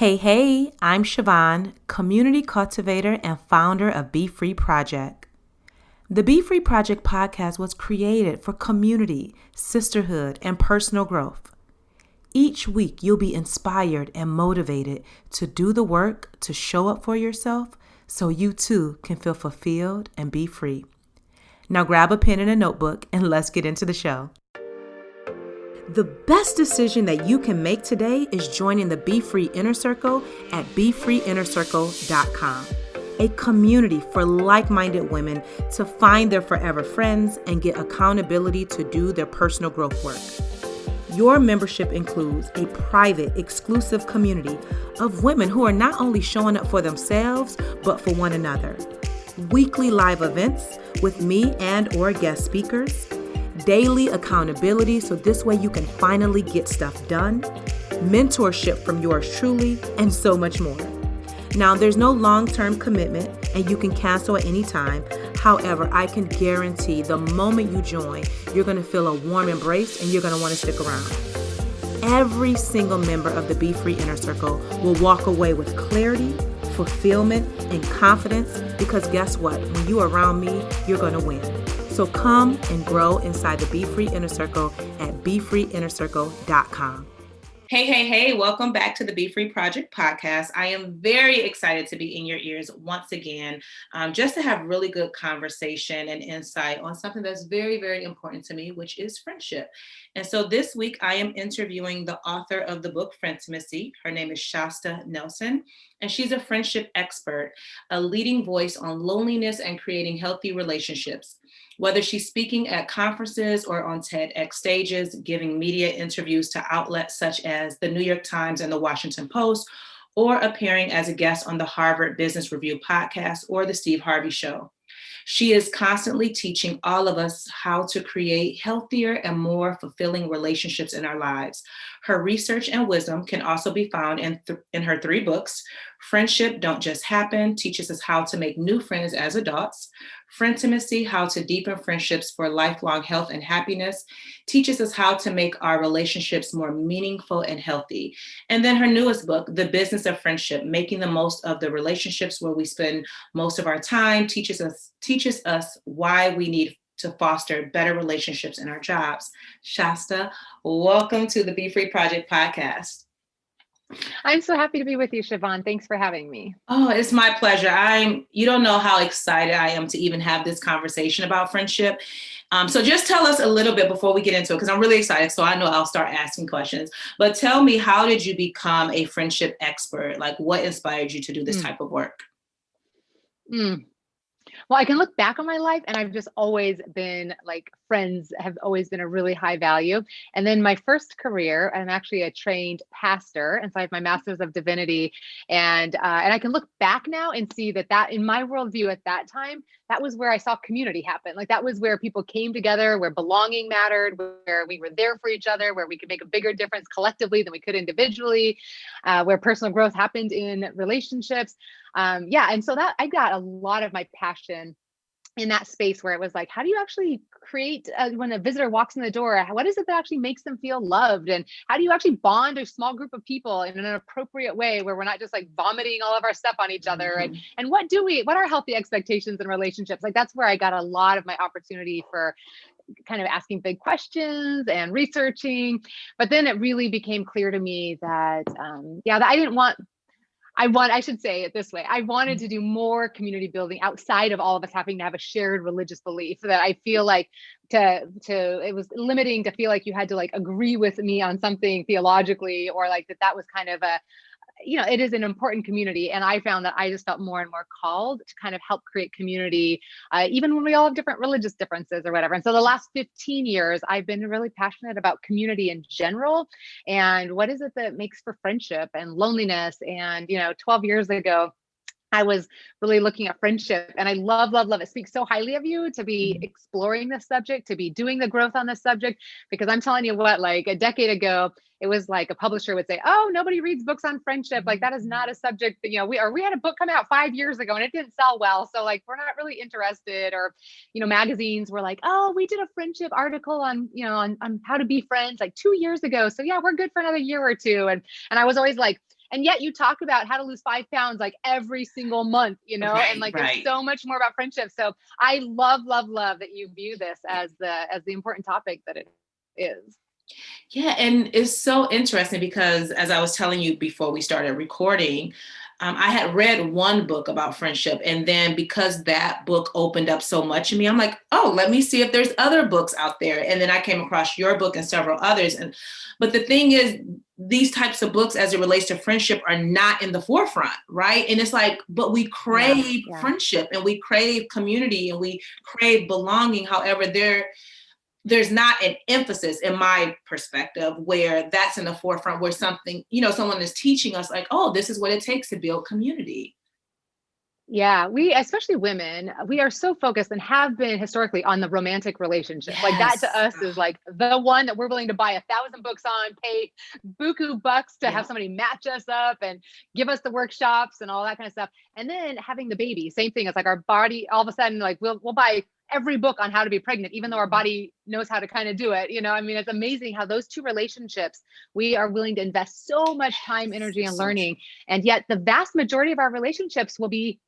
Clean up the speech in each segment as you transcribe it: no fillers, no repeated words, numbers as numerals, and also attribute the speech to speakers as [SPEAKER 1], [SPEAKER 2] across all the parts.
[SPEAKER 1] Hey, I'm Siobhan, community cultivator and founder of BEFREE Project. The BEFREE Project podcast was created for community, sisterhood, and personal growth. Each week, you'll be inspired and motivated to do the work to show up for yourself so you too can feel fulfilled and be free. Now grab a pen and a notebook and let's get into the show. The best decision that you can make today is joining the BEFREE Inner Circle at BEFREEInnerCircle.com, a community for like-minded women to find their forever friends and get accountability to do their personal growth work. Your membership includes a private, exclusive community of women who are not only showing up for themselves, but for one another. Weekly live events with me and or guest speakers, daily accountability so this way you can finally get stuff done, mentorship from yours truly, and so much more. Now, there's no long-term commitment and you can cancel at any time. However, I can guarantee the moment you join, you're going to feel a warm embrace and you're going to want to stick around. Every single member of the BEFREE Inner Circle will walk away with clarity, fulfillment, and confidence because guess what? When you're around me, you're going to win. So come and grow inside the BEFREE Inner Circle at BEFREEInnerCircle.com. Hey, welcome back to the BEFREE Project podcast. I am very excited to be in your ears once again, just to have really good conversation and insight on something that's very, very important to me, which is friendship. And so this week I am interviewing the author of the book, Missy. Her name is Shasta Nelson, and she's a friendship expert, a leading voice on loneliness and creating healthy relationships. Whether she's speaking at conferences or on TEDx stages, giving media interviews to outlets such as the New York Times and the Washington Post, or appearing as a guest on the Harvard Business Review podcast or the Steve Harvey Show. She is constantly teaching all of us how to create healthier and more fulfilling relationships in our lives. Her research and wisdom can also be found in her 3 books. Friendship Don't Just Happen teaches us how to make new friends as adults. Frientimacy, How to Deepen Friendships for Lifelong Health and Happiness, teaches us how to make our relationships more meaningful and healthy. And then her newest book, The Business of Friendship, Making the Most of the Relationships Where We Spend Most of Our Time, teaches us why we need to foster better relationships in our jobs. Shasta, welcome to the BEFREE Project podcast.
[SPEAKER 2] I'm so happy to be with you, Siobhan. Thanks for having me.
[SPEAKER 1] Oh, it's my pleasure. You don't know how excited I am to even have this conversation about friendship. So just tell us a little bit before we get into it, because I'm really excited. So I know I'll start asking questions, but tell me, how did you become a friendship expert? Like, what inspired you to do this type of work?
[SPEAKER 2] Well, I can look back on my life and I've just always been like, friends have always been a really high value. And then my first career, I'm actually a trained pastor. And so I have my master's of divinity. And I can look back now and see that in my worldview at that time, that was where I saw community happen. Like that was where people came together, where belonging mattered, where we were there for each other, where we could make a bigger difference collectively than we could individually, where personal growth happened in relationships. And so that I got a lot of my passion in that space where it was like, how do you actually create when a visitor walks in the door, what is it that actually makes them feel loved? And how do you actually bond a small group of people in an appropriate way where we're not just like vomiting all of our stuff on each other? And what are healthy expectations in relationships? Like that's where I got a lot of my opportunity for kind of asking big questions and researching. But then it really became clear to me that, that I should say it this way. I wanted to do more community building outside of all of us having to have a shared religious belief. That I feel like it was limiting to feel like you had to like agree with me on something theologically, or like that was kind of it is an important community. And I found that I just felt more and more called to kind of help create community, even when we all have different religious differences or whatever. And so the last 15 years, I've been really passionate about community in general. And what is it that makes for friendship and loneliness? And, 12 years ago, I was really looking at friendship, and I love it. Speaks so highly of you to be exploring this subject, to be doing the growth on this subject, because I'm telling you what, like a decade ago, it was like a publisher would say, oh, nobody reads books on friendship. Like that is not a subject that, we had a book come out 5 years ago and it didn't sell well. So like, we're not really interested. Or, magazines were like, oh, we did a friendship article on how to be friends like 2 years ago. So yeah, we're good for another year or two. And I was always like, And yet you talk about how to lose 5 pounds like every single month, and like there's so much more about friendship. So I love, love, love that you view this as the important topic that it is.
[SPEAKER 1] Yeah, and it's so interesting because as I was telling you before we started recording, I had read one book about friendship, and then because that book opened up so much in me, I'm like, oh, let me see if there's other books out there. And then I came across your book and several others. But the thing is, these types of books as it relates to friendship are not in the forefront, right? And it's like, but we crave friendship and we crave community and we crave belonging. However, there's not an emphasis in my perspective where that's in the forefront, where something, someone is teaching us like, oh, this is what it takes to build community.
[SPEAKER 2] Yeah, we, especially women, we are so focused and have been historically on the romantic relationship.
[SPEAKER 1] Yes.
[SPEAKER 2] Like that to us is like the one that we're willing to buy 1,000 books on, pay buku bucks to have somebody match us up and give us the workshops and all that kind of stuff. And then having the baby, same thing. It's like our body, all of a sudden, like we'll buy every book on how to be pregnant, even though our body knows how to kind of do it. It's amazing how those two relationships, we are willing to invest so much time, energy, and learning. And yet the vast majority of our relationships will be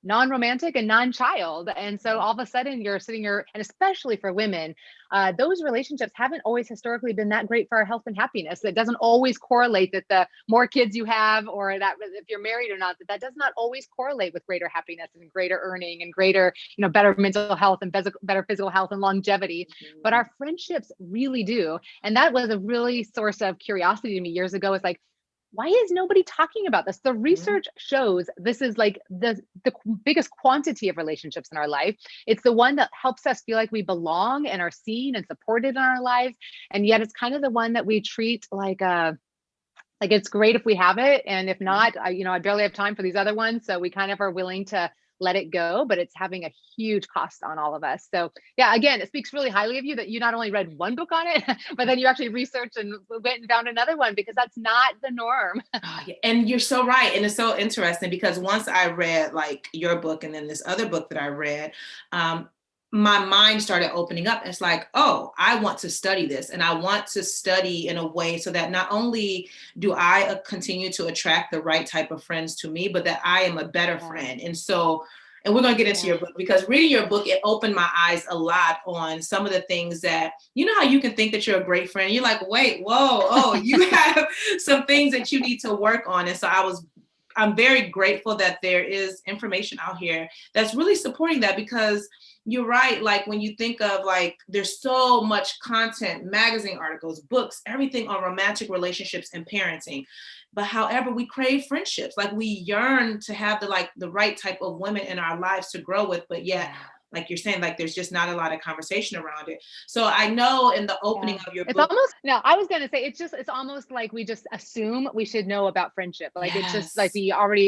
[SPEAKER 2] non-romantic and non-child. And so all of a sudden you're sitting here, and especially for women, those relationships haven't always historically been that great for our health and happiness. It doesn't always correlate that the more kids you have, or that if you're married or not, that does not always correlate with greater happiness and greater earning and greater, better mental health and better physical health and longevity. But our friendships really do. And that was a really source of curiosity to me years ago. It's like, why is nobody talking about this? The research shows this is like the biggest quantity of relationships in our life. It's the one that helps us feel like we belong and are seen and supported in our lives. And yet it's kind of the one that we treat like it's great if we have it. And if not, I barely have time for these other ones. So we kind of are willing to let it go, but it's having a huge cost on all of us. So yeah, again, it speaks really highly of you that you not only read one book on it, but then you actually researched and went and found another one, because that's not the norm.
[SPEAKER 1] And you're so right. And it's so interesting because once I read like your book and then this other book that I read, my mind started opening up. It's like, oh, I want to study this, and I want to study in a way so that not only do I continue to attract the right type of friends to me, but that I am a better friend. And so, and we're going to get into your book, because reading your book, it opened my eyes a lot on some of the things that, how you can think that you're a great friend. You're like, wait, you have some things that you need to work on. And so I'm very grateful that there is information out here that's really supporting that, because you're right. Like when you think of like, there's so much content, magazine articles, books, everything on romantic relationships and parenting. But however, we crave friendships. Like we yearn to have the right type of women in our lives to grow with, but yet, like you're saying, like there's just not a lot of conversation around it. So I know in the opening of your book,
[SPEAKER 2] I was going to say, it's almost like we just assume we should know about friendship. Like it's just like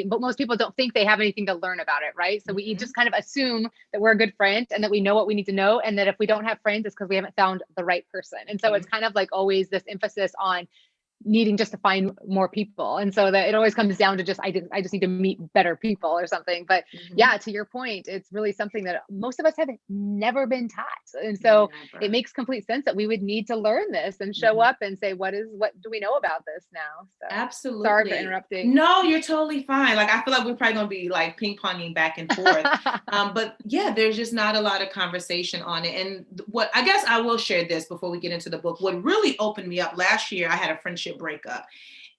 [SPEAKER 2] but most people don't think they have anything to learn about it. Right. So we just kind of assume that we're a good friend and that we know what we need to know. And that if we don't have friends, it's because we haven't found the right person. And so it's kind of like always this emphasis on needing just to find more people. And so that it always comes down to just, I just need to meet better people or something. But yeah, to your point, it's really something that most of us have never been taught. And so it makes complete sense that we would need to learn this and show up and say, what do we know about this now? So,
[SPEAKER 1] absolutely.
[SPEAKER 2] Sorry for interrupting.
[SPEAKER 1] No, you're totally fine. Like, I feel like we're probably going to be like ping-ponging back and forth. But yeah, there's just not a lot of conversation on it. And what, I guess I will share this before we get into the book. What really opened me up last year, I had a friendship breakup,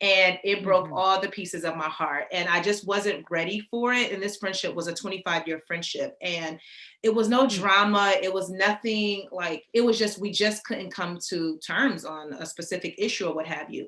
[SPEAKER 1] and it broke all the pieces of my heart, and I just wasn't ready for it. And this friendship was a 25-year friendship, and it was no drama. It was nothing, like, it was just, we just couldn't come to terms on a specific issue or what have you.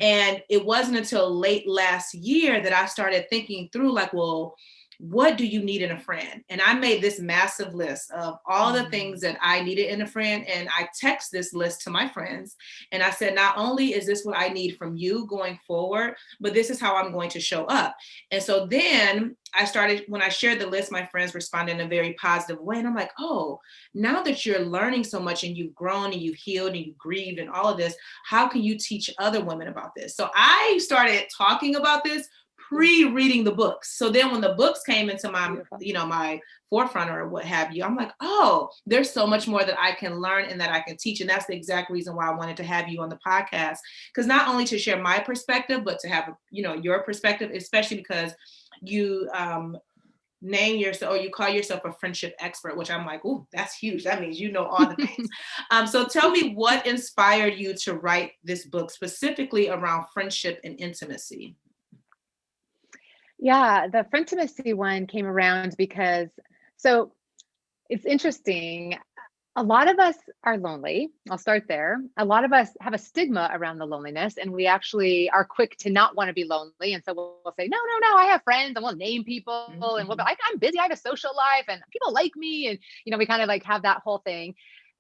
[SPEAKER 1] And it wasn't until late last year that I started thinking through, like, well, what do you need in a friend? And I made this massive list of all the things that I needed in a friend. And I text this list to my friends. And I said, not only is this what I need from you going forward, but this is how I'm going to show up. And so then I started, when I shared the list, my friends responded in a very positive way. And I'm like, oh, now that you're learning so much and you've grown and you've healed and you've grieved and all of this, how can you teach other women about this? So I started talking about this pre-reading the books. So then when the books came into my,
[SPEAKER 2] Beautiful.
[SPEAKER 1] my forefront or what have you, I'm like, oh, there's so much more that I can learn and that I can teach. And that's the exact reason why I wanted to have you on the podcast, because not only to share my perspective, but to have, your perspective, especially because you name yourself, or you call yourself a friendship expert, which I'm like, oh, that's huge. That means you know all the things. So tell me, what inspired you to write this book specifically around friendship and intimacy?
[SPEAKER 2] Yeah, the Frientimacy one came around because, so it's interesting. A lot of us are lonely. I'll start there. A lot of us have a stigma around the loneliness, and we actually are quick to not want to be lonely. And so we'll say, no, no, no, I have friends, and we'll name people, and we'll be like, I'm busy, I have a social life, and people like me. And, we kind of like have that whole thing.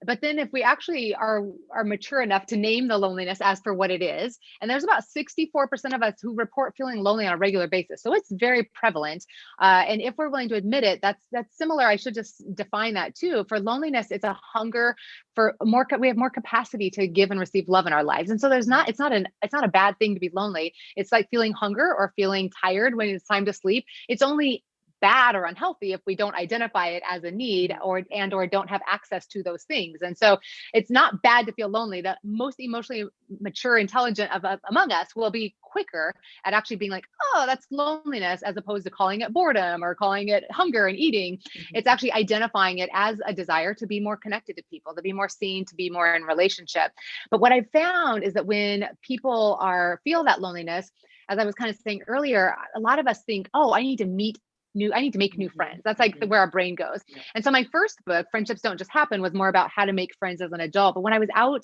[SPEAKER 2] But then if we actually are mature enough to name the loneliness as for what it is, and there's about 64% of us who report feeling lonely on a regular basis. So it's very prevalent. And if we're willing to admit it, that's similar. I should just define that too. For loneliness, it's a hunger for more. We have more capacity to give and receive love in our lives. And so it's not a bad thing to be lonely. It's like feeling hunger or feeling tired when it's time to sleep. It's only bad or unhealthy if we don't identify it as a need or don't have access to those things. And so it's not bad to feel lonely. The most emotionally mature, intelligent among us will be quicker at actually being like, oh, that's loneliness, as opposed to calling it boredom or calling it hunger and eating. It's actually identifying it as a desire to be more connected to people, to be more seen, to be more in relationship. But what I've found is that when people feel that loneliness, as I was kind of saying earlier, a lot of us think, oh, I need to make new friends. That's like where our brain goes. And so my first book, Friendships Don't Just Happen, was more about how to make friends as an adult. But when I was out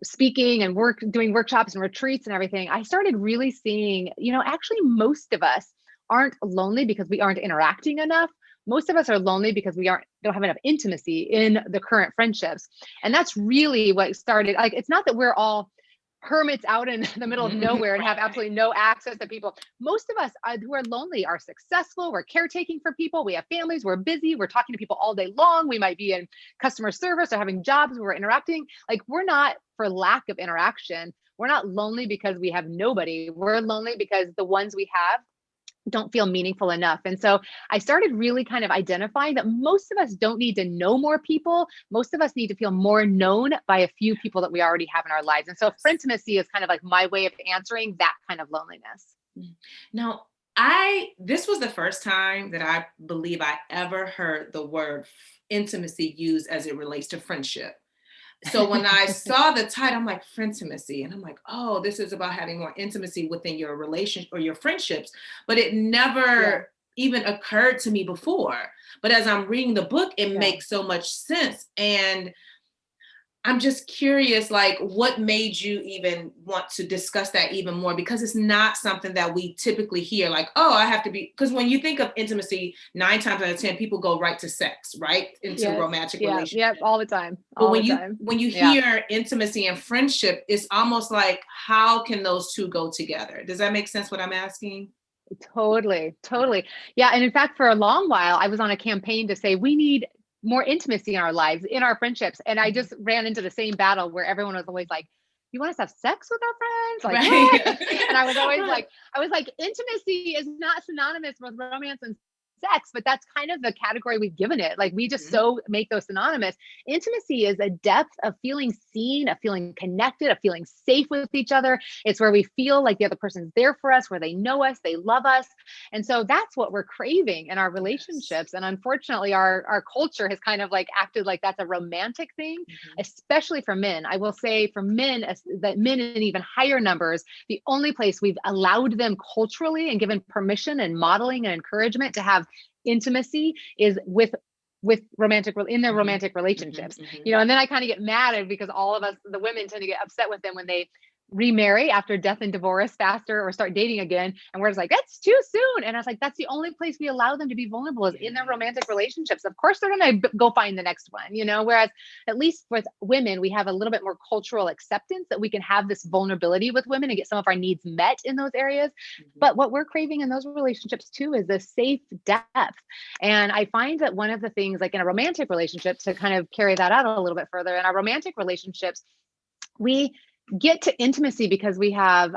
[SPEAKER 2] speaking and doing workshops and retreats and everything, I started really seeing, actually most of us aren't lonely because we aren't interacting enough. Most of us are lonely because we don't have enough intimacy in the current friendships. And that's really what started. Like, it's not that we're all hermits out in the middle of nowhere and have absolutely no access to people. Most of us who are lonely are successful. We're caretaking for people. We have families. We're busy. We're talking to people all day long. We might be in customer service or having jobs where we're interacting. Like, we're not for lack of interaction. We're not lonely because we have nobody. We're lonely because the ones we have don't feel meaningful enough. And so I started really kind of identifying that most of us don't need to know more people. Most of us need to feel more known by a few people that we already have in our lives. And so Frientimacy is kind of like my way of answering that kind of loneliness.
[SPEAKER 1] Now, this was the first time that I believe I ever heard the word intimacy used as it relates to friendship. So when I saw the title, I'm like, Frientimacy. And I'm like, oh, this is about having more intimacy within your relationship or your friendships. But it never even occurred to me before. But as I'm reading the book, it makes so much sense. And I'm just curious, like, what made you even want to discuss that even more? Because it's not something that we typically hear, like, oh, I have to be, because when you think of intimacy, 9 times out of 10, people go right to sex, right? Into romantic relationships.
[SPEAKER 2] Yep, all the time.
[SPEAKER 1] But when you hear intimacy and friendship, it's almost like, how can those two go together? Does that make sense what I'm asking?
[SPEAKER 2] Totally. Yeah. And in fact, for a long while, I was on a campaign to say we need more intimacy in our lives, in our friendships. And I just ran into the same battle where everyone was always like, you want us to have sex with our friends? Like, right. And I was always like, intimacy is not synonymous with romance and sex, but that's kind of the category we've given it. Like, we just so make those synonymous. Intimacy is a depth of feeling seen, of feeling connected, of feeling safe with each other. It's where we feel like the other person's there for us, where they know us, they love us. And so that's what we're craving in our relationships. And unfortunately, our culture has kind of like acted like that's a romantic thing, especially for men. I will say for men, that men in even higher numbers, the only place we've allowed them culturally and given permission and modeling and encouragement to have intimacy is with romantic relationships, and then I kind of get mad because all of us, the women, tend to get upset with them when they remarry after death and divorce faster or start dating again. And we're just like, that's too soon. And I was like, that's the only place we allow them to be vulnerable is in their romantic relationships. Of course, they're going to go find the next one, whereas at least with women, we have a little bit more cultural acceptance that we can have this vulnerability with women and get some of our needs met in those areas. But what we're craving in those relationships too is the safe depth. And I find that one of the things, like in a romantic relationship, to kind of carry that out a little bit further, in our romantic relationships, we get to intimacy because we have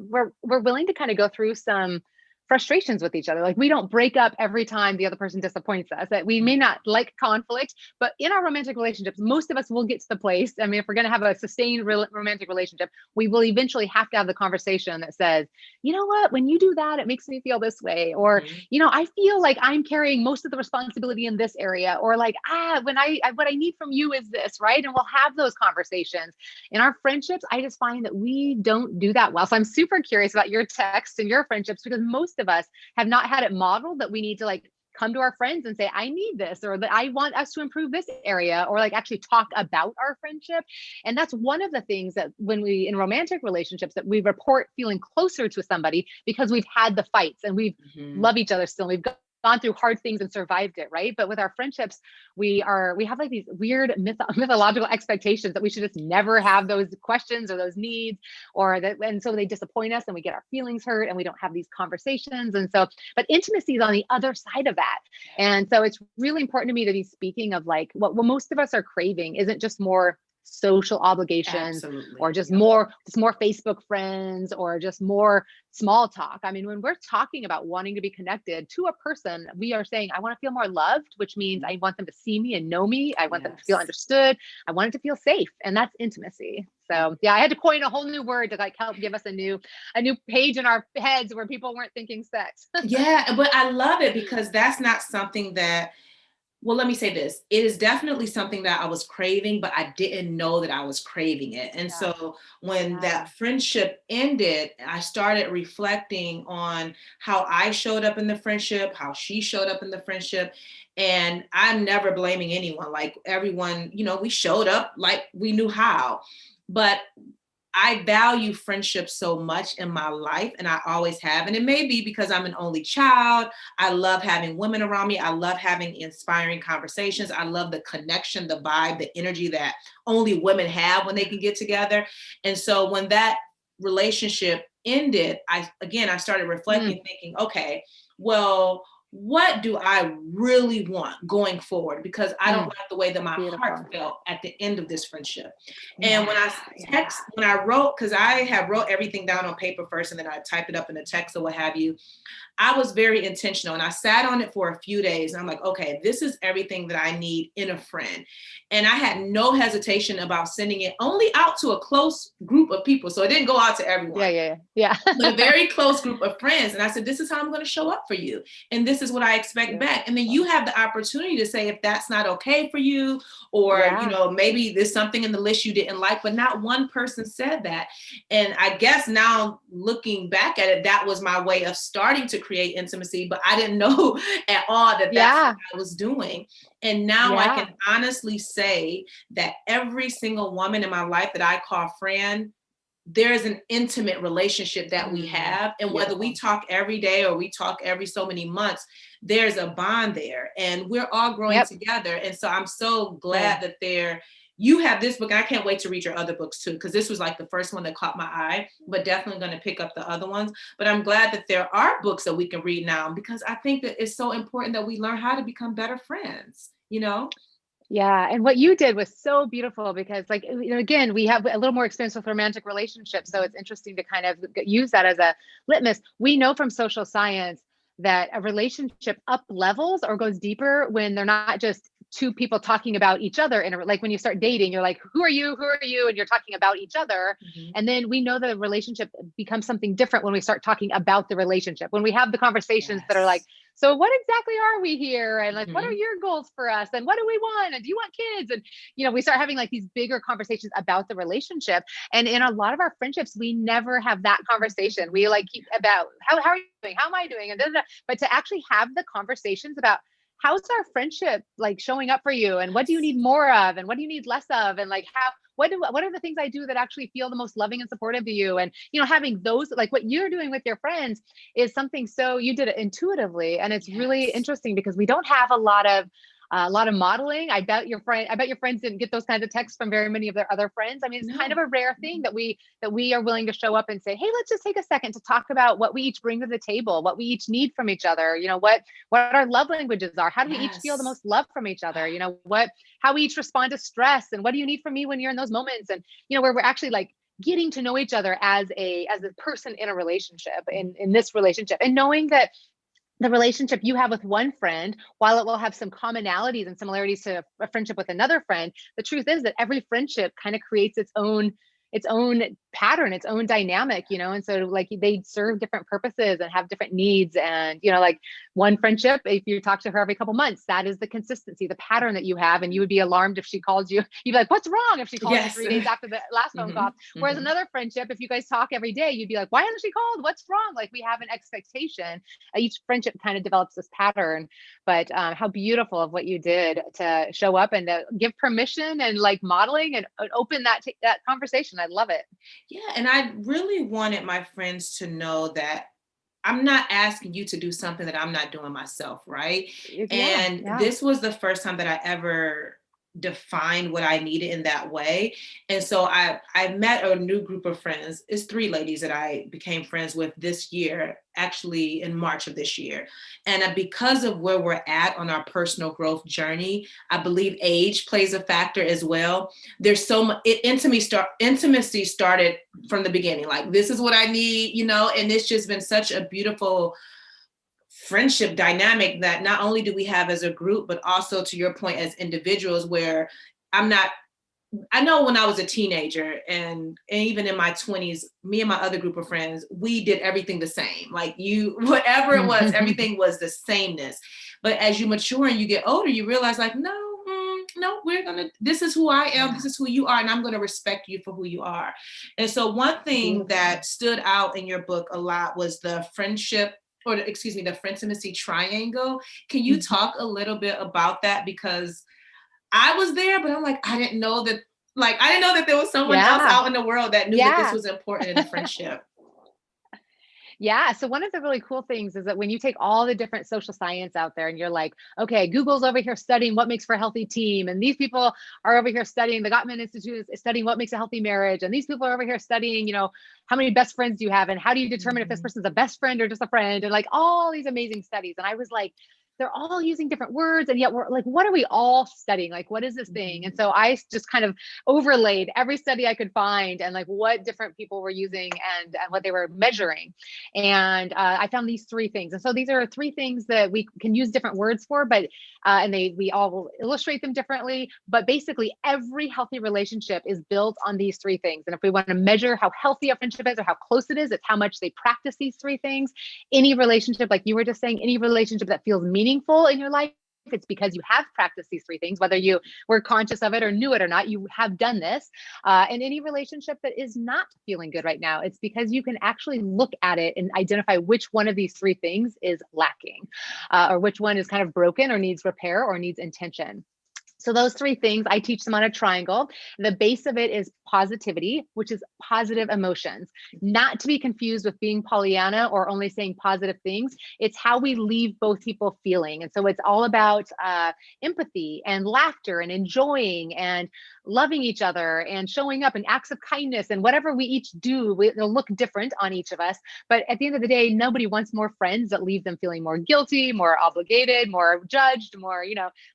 [SPEAKER 2] we're willing to kind of go through some frustrations with each other. Like we don't break up every time the other person disappoints us. That we may not like conflict, but in our romantic relationships, most of us will get to the place. I mean, if we're going to have a sustained romantic relationship, we will eventually have to have the conversation that says, you know what, when you do that, it makes me feel this way. Or, I feel like I'm carrying most of the responsibility in this area. Or like, what I need from you is this, right? And we'll have those conversations. In our friendships, I just find that we don't do that well. So I'm super curious about your texts and your friendships, because most of us have not had it modeled that we need to like come to our friends and say, I need this, or that I want us to improve this area, or like actually talk about our friendship. And that's one of the things that when we, in romantic relationships, that we report feeling closer to somebody because we've had the fights and we've love each other still. We've gone through hard things and survived it, right? But with our friendships, we have like these weird mythological expectations that we should just never have those questions or those needs, and so they disappoint us and we get our feelings hurt and we don't have these conversations. And so, but intimacy is on the other side of that. And so it's really important to me to be speaking of like what most of us are craving isn't just more social obligations. Absolutely. Or just more Facebook friends, or just more small talk. I mean, when we're talking about wanting to be connected to a person, we are saying, I want to feel more loved, which means I want them to see me and know me. I want them to feel understood. I want it to feel safe. And that's intimacy. So yeah, I had to coin a whole new word to like help give us a new page in our heads where people weren't thinking sex.
[SPEAKER 1] Yeah, but I love it because that's not something that, well, let me say this. It is definitely something that I was craving, but I didn't know that I was craving it. And so when that friendship ended, I started reflecting on how I showed up in the friendship, how she showed up in the friendship. And I'm never blaming anyone. Like everyone, we showed up like we knew how. But I value friendship so much in my life, and I always have. And it may be because I'm an only child. I love having women around me. I love having inspiring conversations. I love the connection, the vibe, the energy that only women have when they can get together. And so when that relationship ended, I started reflecting, thinking, okay, well, what do I really want going forward? Because I don't like the way that my heart felt at the end of this friendship. And when I wrote, because I had wrote everything down on paper first, and then I typed it up in a text or what have you, I was very intentional, and I sat on it for a few days, and I'm like, okay, this is everything that I need in a friend. And I had no hesitation about sending it only out to a close group of people. So it didn't go out to everyone.
[SPEAKER 2] Yeah.
[SPEAKER 1] But a very close group of friends. And I said, this is how I'm going to show up for you. And this is what I expect back. And then you have the opportunity to say if that's not okay for you, or, maybe there's something in the list you didn't like, but not one person said that. And I guess now looking back at it, that was my way of starting to create intimacy, but I didn't know at all that that's what I was doing. And now I can honestly say that every single woman in my life that I call friend, there's an intimate relationship that we have. And whether we talk every day or we talk every so many months, there's a bond there, and we're all growing together. And so I'm so glad that you have this book, and I can't wait to read your other books too, because this was like the first one that caught my eye, but definitely going to pick up the other ones. But I'm glad that there are books that we can read now, because I think that it's so important that we learn how to become better friends,
[SPEAKER 2] Yeah. And what you did was so beautiful, because like, again, we have a little more experience with romantic relationships. So it's interesting to kind of use that as a litmus. We know from social science that a relationship up levels or goes deeper when they're not just two people talking about each other. Like when you start dating, you're like, who are you? And you're talking about each other. And then we know that a relationship becomes something different when we start talking about the relationship, when we have the conversations that are like, so what exactly are we here? And like, what are your goals for us? And what do we want? And do you want kids? And, we start having like these bigger conversations about the relationship. And in a lot of our friendships, we never have that conversation. We like keep about how are you doing? How am I doing? And but to actually have the conversations about how's our friendship like showing up for you, and what do you need more of, and what do you need less of, and like what are the things I do that actually feel the most loving and supportive to you? And having those, like what you're doing with your friends, is something so you did it intuitively, and it's really interesting because we don't have a lot of modeling. I bet your friends didn't get those kinds of texts from very many of their other friends. I mean, it's kind of a rare thing that we are willing to show up and say, hey, let's just take a second to talk about what we each bring to the table, what we each need from each other, what our love languages are, how do we each feel the most love from each other, how we each respond to stress, and what do you need from me when you're in those moments, and where we're actually like getting to know each other as a person in a relationship, in this relationship, and knowing that the relationship you have with one friend, while it will have some commonalities and similarities to a friendship with another friend, the truth is that every friendship kind of creates its own pattern, its own dynamic, and so like they serve different purposes and have different needs. And like one friendship, if you talk to her every couple months, that is the consistency, the pattern that you have, and you would be alarmed if she called you. You'd be like, what's wrong, if she called you 3 days after the last phone call. Whereas another friendship, if you guys talk every day, you'd be like, why hasn't she called, what's wrong? Like we have an expectation. Each friendship kind of develops this pattern. But how beautiful of what you did to show up and to give permission and like modeling and open that conversation. I love it.
[SPEAKER 1] Yeah. And I really wanted my friends to know that I'm not asking you to do something that I'm not doing myself, right? And this was the first time that I ever defined what I needed in that way. And so I met a new group of friends. It's 3 ladies that I became friends with this year, actually in March of this year. And because of where we're at on our personal growth journey, I believe age plays a factor as well. There's so much intimacy started from the beginning. Like, this is what I need, and it's just been such a beautiful friendship dynamic that not only do we have as a group, but also, to your point, as individuals, where I know when I was a teenager and even in my 20s, me and my other group of friends, we did everything the same. Like whatever it was, everything was the sameness. But as you mature and you get older, you realize like, no, this is who I am. This is who you are. And I'm going to respect you for who you are. And so one thing that stood out in your book a lot was the the friendsimacy triangle. Can you talk a little bit about that? Because I was there, but I'm like, I didn't know that there was someone else out in the world that knew that this was important in a friendship.
[SPEAKER 2] Yeah. So one of the really cool things is that when you take all the different social science out there and you're like, okay, Google's over here studying what makes for a healthy team. And these people are over here studying, the Gottman Institute is studying what makes a healthy marriage. And these people are over here studying, how many best friends do you have? And how do you determine if this person's a best friend or just a friend? And like all these amazing studies. And I was like, they're all using different words. And yet we're like, what are we all studying? Like, what is this thing? And so I just kind of overlaid every study I could find and like what different people were using and what they were measuring. And I found these 3 things. And so these are 3 things that we can use different words for, but, and we all will illustrate them differently, but basically every healthy relationship is built on these 3 things. And if we want to measure how healthy a friendship is or how close it is, it's how much they practice these 3 things. Any relationship, like you were just saying, any relationship that feels meaningful in your life, it's because you have practiced these 3 things, whether you were conscious of it or knew it or not, you have done this. And any relationship that is not feeling good right now, it's because you can actually look at it and identify which one of these 3 things is lacking, or which one is kind of broken or needs repair or needs intention. So those 3 things, I teach them on a triangle. The base of it is positivity, which is positive emotions, not to be confused with being Pollyanna or only saying positive things. It's how we leave both people feeling. And so it's all about empathy and laughter and enjoying and loving each other and showing up and acts of kindness and whatever we each do, it'll look different on each of us. But at the end of the day, nobody wants more friends that leave them feeling more guilty, more obligated, more judged, more,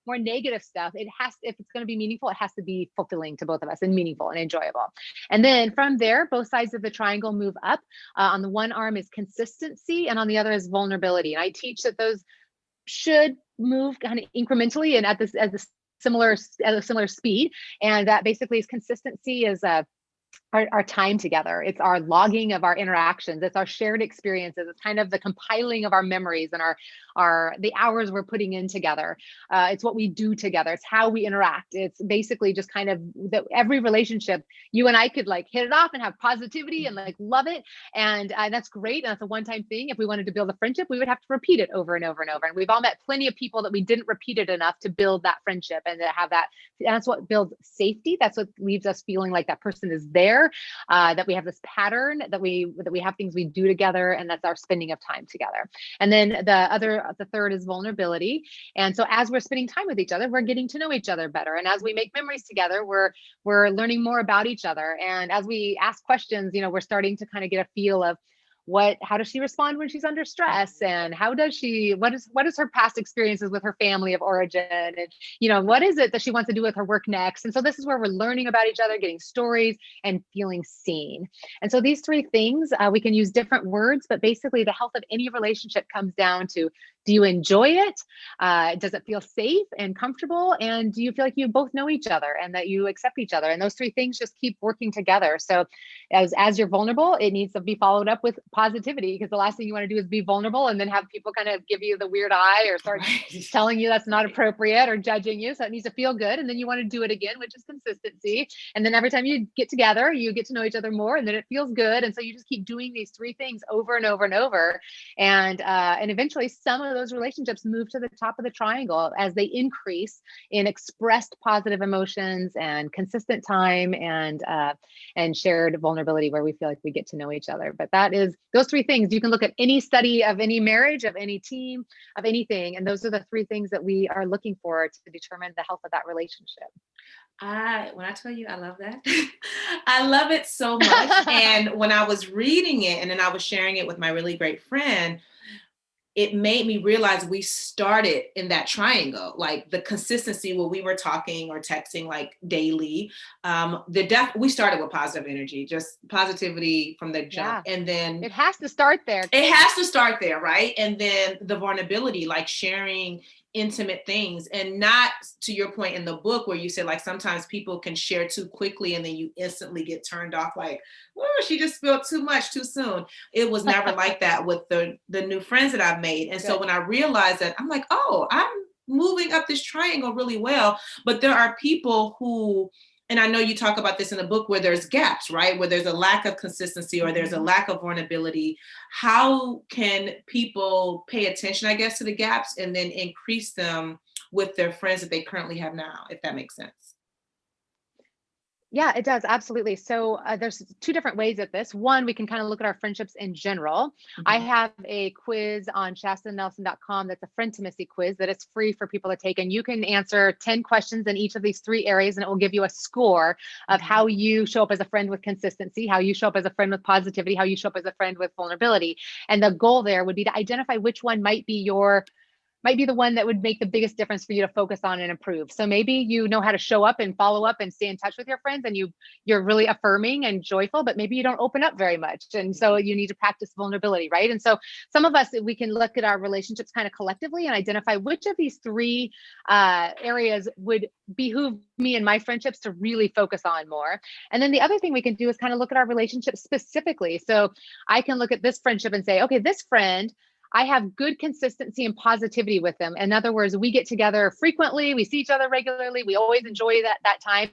[SPEAKER 2] more negative stuff. If it's going to be meaningful, it has to be fulfilling to both of us and meaningful and enjoyable. And then from there, both sides of the triangle move up. On the one arm is consistency and on the other is vulnerability. And I teach that those should move kind of incrementally and at a similar speed. And that basically is consistency is our time together. It's our logging of our interactions. It's our shared experiences. It's kind of the compiling of our memories and the hours we're putting in together. It's what we do together. It's how we interact. It's basically just kind of every relationship, you and I could like hit it off and have positivity and like love it. And that's great. And that's a one-time thing. If we wanted to build a friendship, we would have to repeat it over and over and over. And we've all met plenty of people that we didn't repeat it enough to build that friendship and to have that. And that's what builds safety. That's what leaves us feeling like that person is there. That we have this pattern, that we have things we do together, and that's our spending of time together. And then the third is vulnerability. And so as we're spending time with each other, we're getting to know each other better. And as we make memories together, we're learning more about each other. And as we ask questions, we're starting to kind of get a feel of how does she respond when she's under stress? And what is her past experiences with her family of origin? And, what is it that she wants to do with her work next? And so this is where we're learning about each other, getting stories and feeling seen. And so these three things, we can use different words, but basically the health of any relationship comes down to, do you enjoy it? Does it feel safe and comfortable? And do you feel like you both know each other and that you accept each other? And those three things just keep working together. So as you're vulnerable, it needs to be followed up with positivity, because the last thing you want to do is be vulnerable and then have people kind of give you the weird eye or start telling you that's not appropriate or judging you. So it needs to feel good. And then you want to do it again, which is consistency. And then every time you get together, you get to know each other more, and then it feels good. And so you just keep doing these three things over and over and over. And eventually some of those relationships move to the top of the triangle as they increase in expressed positive emotions and consistent time and shared vulnerability, where we feel like we get to know each other. But that is those three things. You can look at any study of any marriage, of any team, of anything, and those are the three things that we are looking for to determine the health of that relationship.
[SPEAKER 1] When I tell you, I love that. I love it so much. And when I was reading it and then I was sharing it with my really great friend, it made me realize we started in that triangle, like the consistency where we were talking or texting like daily. We started with positive energy, just positivity from the jump.
[SPEAKER 2] Yeah.
[SPEAKER 1] And then
[SPEAKER 2] it has to start there.
[SPEAKER 1] It has to start there, right? And then the vulnerability, like sharing intimate things, and not to your point in the book where you said like sometimes people can share too quickly and then you instantly get turned off, like, oh, she just spilled too much too soon. It was never like that with the new friends that I've made. And so when I realized that, I'm like, oh, I'm moving up this triangle really well. But there are people who, and I know you talk about this in the book, where there's gaps, right? Where there's a lack of consistency or there's a lack of vulnerability. How can people pay attention, I guess, to the gaps and then increase them with their friends that they currently have now, if that makes sense?
[SPEAKER 2] Yeah, it does. Absolutely. So there's two different ways at this. One, we can kind of look at our friendships in general. Mm-hmm. I have a quiz on shastanelson.com that's a friend-to-Missy quiz that is free for people to take. And you can answer 10 questions in each of these three areas, and it will give you a score of how you show up as a friend with consistency, how you show up as a friend with positivity, how you show up as a friend with vulnerability. And the goal there would be to identify which one might be the one that would make the biggest difference for you to focus on and improve. So maybe you know how to show up and follow up and stay in touch with your friends, and you're really affirming and joyful, but maybe you don't open up very much. And so you need to practice vulnerability, right? And so some of us, we can look at our relationships kind of collectively and identify which of these three areas would behoove me and my friendships to really focus on more. And then the other thing we can do is kind of look at our relationships specifically. So I can look at this friendship and say, okay, this friend, I have good consistency and positivity with them. In other words, we get together frequently, we see each other regularly, we always enjoy that time.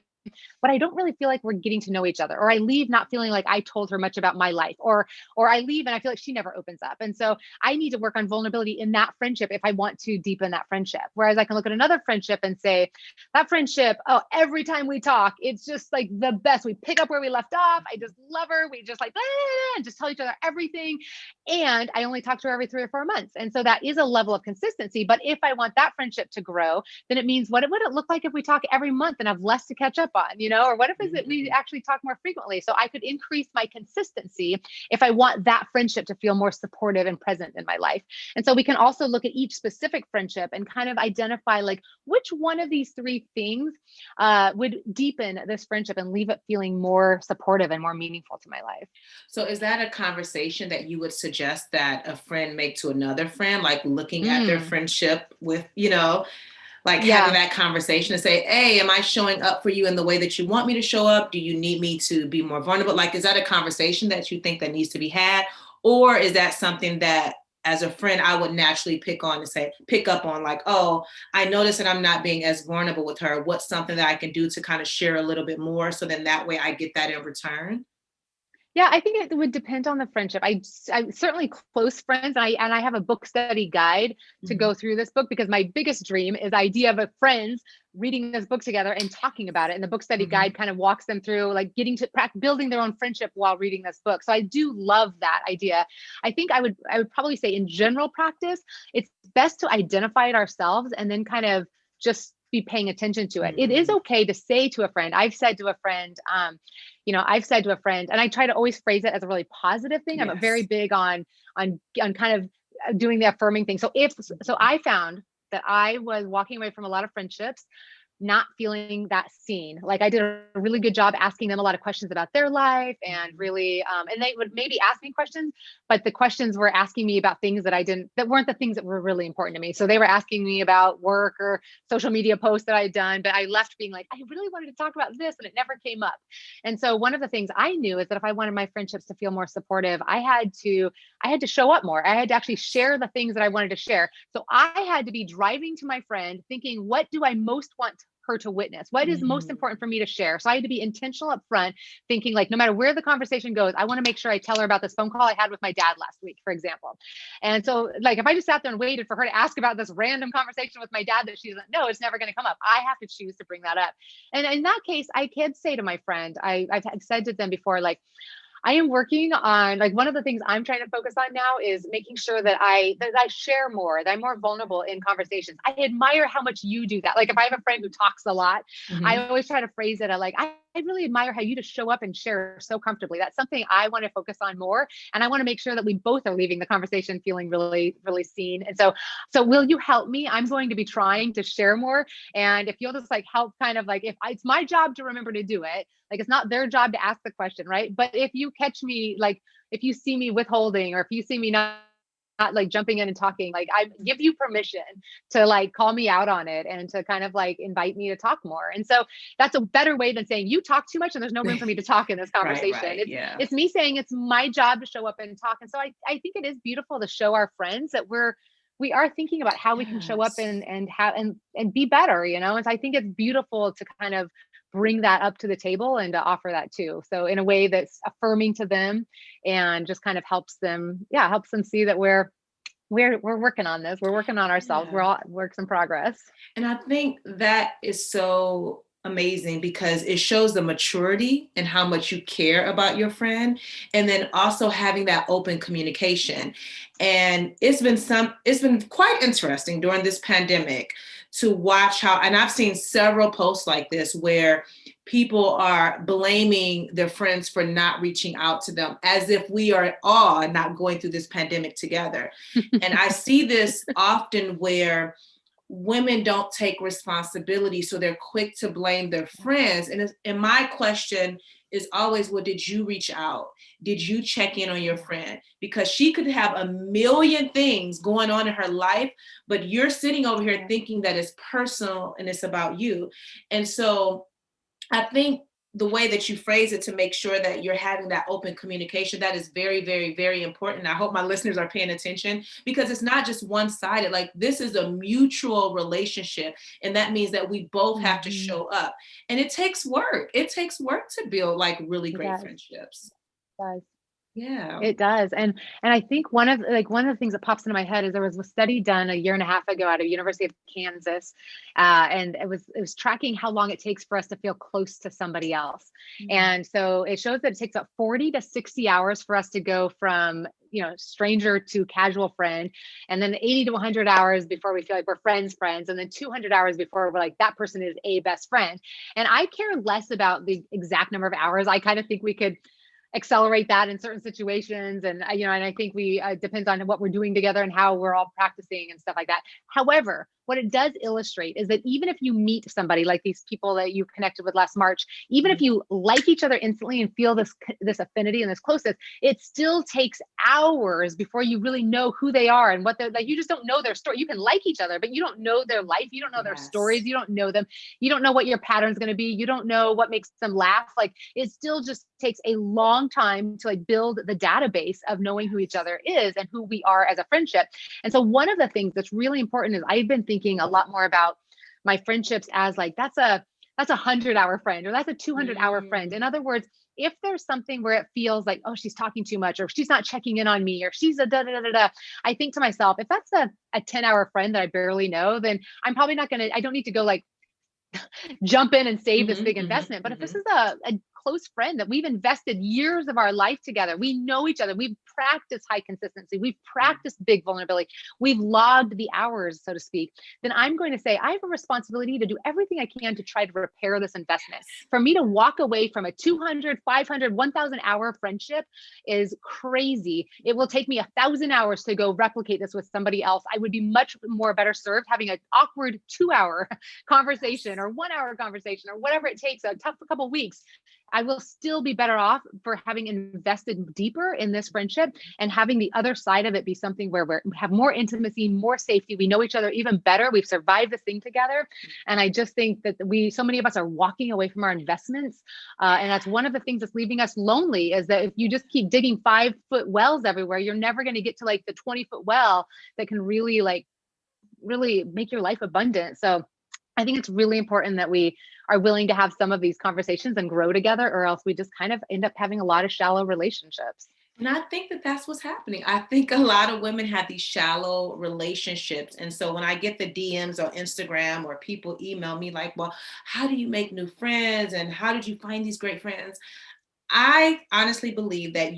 [SPEAKER 2] But I don't really feel like we're getting to know each other, or I leave not feeling like I told her much about my life, or I leave and I feel like she never opens up. And so I need to work on vulnerability in that friendship if I want to deepen that friendship. Whereas I can look at another friendship and say, that friendship, oh, every time we talk, it's just like the best. We pick up where we left off. I just love her. We just like, and just tell each other everything. And I only talk to her every 3 or 4 months. And so that is a level of consistency. But if I want that friendship to grow, then it means, what would it look like if we talk every month and have less to catch up on, or what if we actually talk more frequently? So I could increase my consistency if I want that friendship to feel more supportive and present in my life. And so we can also look at each specific friendship and kind of identify like which one of these three things would deepen this friendship and leave it feeling more supportive and more meaningful to my life.
[SPEAKER 1] So is that a conversation that you would suggest that a friend make to another friend, like looking at their friendship with, having that conversation to say, hey, am I showing up for you in the way that you want me to show up? Do you need me to be more vulnerable? Like, is that a conversation that you think that needs to be had? Or is that something that as a friend, I would naturally pick up on like, oh, I notice that I'm not being as vulnerable with her. What's something that I can do to kind of share a little bit more? So then that way I get that in return.
[SPEAKER 2] Yeah, I think it would depend on the friendship. I'm certainly close friends, and I have a book study guide to go through this book, because my biggest dream is the idea of friends reading this book together and talking about it. And the book study guide kind of walks them through like getting to building their own friendship while reading this book. So I do love that idea. I think I would probably say in general practice, it's best to identify it ourselves and then kind of just be paying attention to it. It is okay to say to a friend, I've said to a friend, and I try to always phrase it as a really positive thing. I'm very big on kind of doing the affirming thing. So I found that I was walking away from a lot of friendships not feeling that seen. Like I did a really good job asking them a lot of questions about their life and really, and they would maybe ask me questions, but the questions were asking me about things that weren't the things that were really important to me. So they were asking me about work or social media posts that I'd done, but I left being like, I really wanted to talk about this and it never came up. And so one of the things I knew is that if I wanted my friendships to feel more supportive, I had to show up more. I had to actually share the things that I wanted to share. So I had to be driving to my friend thinking, what do I most want her to witness? What is most important for me to share? So I had to be intentional up front, thinking like, no matter where the conversation goes, I want to make sure I tell her about this phone call I had with my dad last week, for example. And so like, if I just sat there and waited for her to ask about this random conversation with my dad that she doesn't know, it's never going to come up. I have to choose to bring that up. And in that case, I could say to my friend, I've said to them before, like, I am working on, like, one of the things I'm trying to focus on now is making sure that I share more, that I'm more vulnerable in conversations. I admire how much you do that. Like if I have a friend who talks a lot, I always try to phrase it like, I really admire how you just show up and share so comfortably. That's something I want to focus on more. And I want to make sure that we both are leaving the conversation feeling really, really seen. And so will you help me? I'm going to be trying to share more. And if you'll just like help kind of like, it's my job to remember to do it, like it's not their job to ask the question, right? But if you catch me, like if you see me withholding, or if you see me not like jumping in and talking, like I give you permission to like call me out on it and to kind of like invite me to talk more. And so that's a better way than saying you talk too much and there's no room for me to talk in this conversation.
[SPEAKER 1] Right,
[SPEAKER 2] it's me saying it's my job to show up and talk. And so I think it is beautiful to show our friends that we are thinking about how we can show up and how and be better, you know? And so I think it's beautiful to kind of bring that up to the table and to offer that too. So in a way that's affirming to them and just kind of helps them see that we're working on this. We're working on ourselves. We're all works in progress.
[SPEAKER 1] And I think that is so amazing because it shows the maturity and how much you care about your friend. And then also having that open communication. And it's been quite interesting during this pandemic to watch how, and I've seen several posts like this where people are blaming their friends for not reaching out to them as if we are all not going through this pandemic together. And I see this often where women don't take responsibility, so they're quick to blame their friends. And my question is always, well, did you reach out? Did you check in on your friend? Because she could have a million things going on in her life, but you're sitting over here thinking that it's personal and it's about you. And so I think the way that you phrase it to make sure that you're having that open communication, that is very, very, very important. I hope my listeners are paying attention because it's not just one-sided. Like this is a mutual relationship. And that means that we both have to show up. And it takes work. It takes work to build like really great friendships.
[SPEAKER 2] It does.
[SPEAKER 1] Yeah,
[SPEAKER 2] it does. And I think one of the things that pops into my head is there was a study done a year and a half ago out of University of Kansas. And it was tracking how long it takes for us to feel close to somebody else. And so it shows that it takes about 40 to 60 hours for us to go from, stranger to casual friend. And then 80 to 100 hours before we feel like we're friends. And then 200 hours before we're like, that person is a best friend. And I care less about the exact number of hours. I kind of think we could accelerate that in certain situations. And, and I think depends on what we're doing together and how we're all practicing and stuff like that. However, what it does illustrate is that even if you meet somebody like these people that you connected with last March, even if you like each other instantly and feel this affinity and this closeness, it still takes hours before you really know who they are and what they're like. You just don't know their story. You can like each other, but you don't know their life. You don't know their stories. You don't know them. You don't know what your pattern's going to be. You don't know what makes them laugh. Like it still just takes a long time to like build the database of knowing who each other is and who we are as a friendship. And so one of the things that's really important is I've been thinking a lot more about my friendships as like, that's a 100-hour friend or that's a 200-hour friend. In other words, if there's something where it feels like, oh, she's talking too much or she's not checking in on me or she's a da-da-da-da-da, I think to myself, if that's a 10-hour friend that I barely know, then I'm probably not I don't need to go like jump in and save this big investment. But if this is a close friend that we've invested years of our life together. We know each other. We've practiced high consistency. We've practiced big vulnerability. We've logged the hours, so to speak. Then I'm going to say, I have a responsibility to do everything I can to try to repair this investment. For me to walk away from a 200, 500, 1,000 hour friendship is crazy. It will take me 1,000 hours to go replicate this with somebody else. I would be much more better served having an awkward 2-hour conversation or 1-hour conversation or whatever it takes, a tough couple weeks. I will still be better off for having invested deeper in this friendship and having the other side of it be something where we have more intimacy, more safety. We know each other even better. We've survived this thing together. And I just think that so many of us are walking away from our investments. And that's one of the things that's leaving us lonely, is that if you just keep digging 5-foot wells everywhere, you're never going to get to like the 20-foot well that can really make your life abundant. So I think it's really important that we are willing to have some of these conversations and grow together, or else we just kind of end up having a lot of shallow relationships.
[SPEAKER 1] And I think that that's what's happening. I think a lot of women have these shallow relationships. And so when I get the DMs on Instagram or people email me like, well, how do you make new friends? And how did you find these great friends? I honestly believe that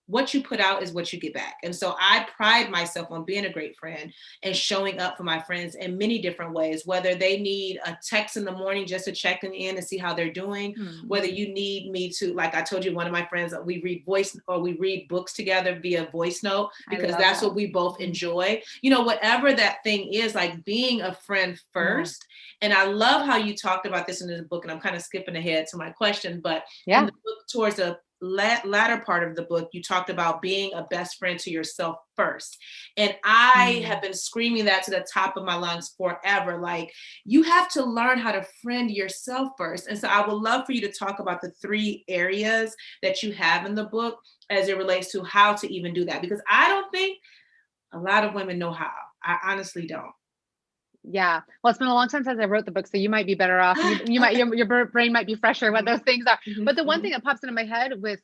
[SPEAKER 1] what you put out is what you get back. And so I pride myself on being a great friend and showing up for my friends in many different ways, whether they need a text in the morning just to check in and see how they're doing, whether you need me to, like I told you, one of my friends, we read books together via voice note, because that's what we both enjoy. Whatever that thing is, like being a friend first. Yeah. And I love how you talked about this in the book, and I'm kind of skipping ahead to my question, but in the book, towards the latter part of the book, you talked about being a best friend to yourself first. And I have been screaming that to the top of my lungs forever. Like, you have to learn how to friend yourself first. And so I would love for you to talk about the 3 areas that you have in the book as it relates to how to even do that, because I don't think a lot of women know how. I honestly don't.
[SPEAKER 2] Yeah. Well, it's been a long time since I wrote the book, so you might be better off. You might, your brain might be fresher what those things are. But the one thing that pops into my head with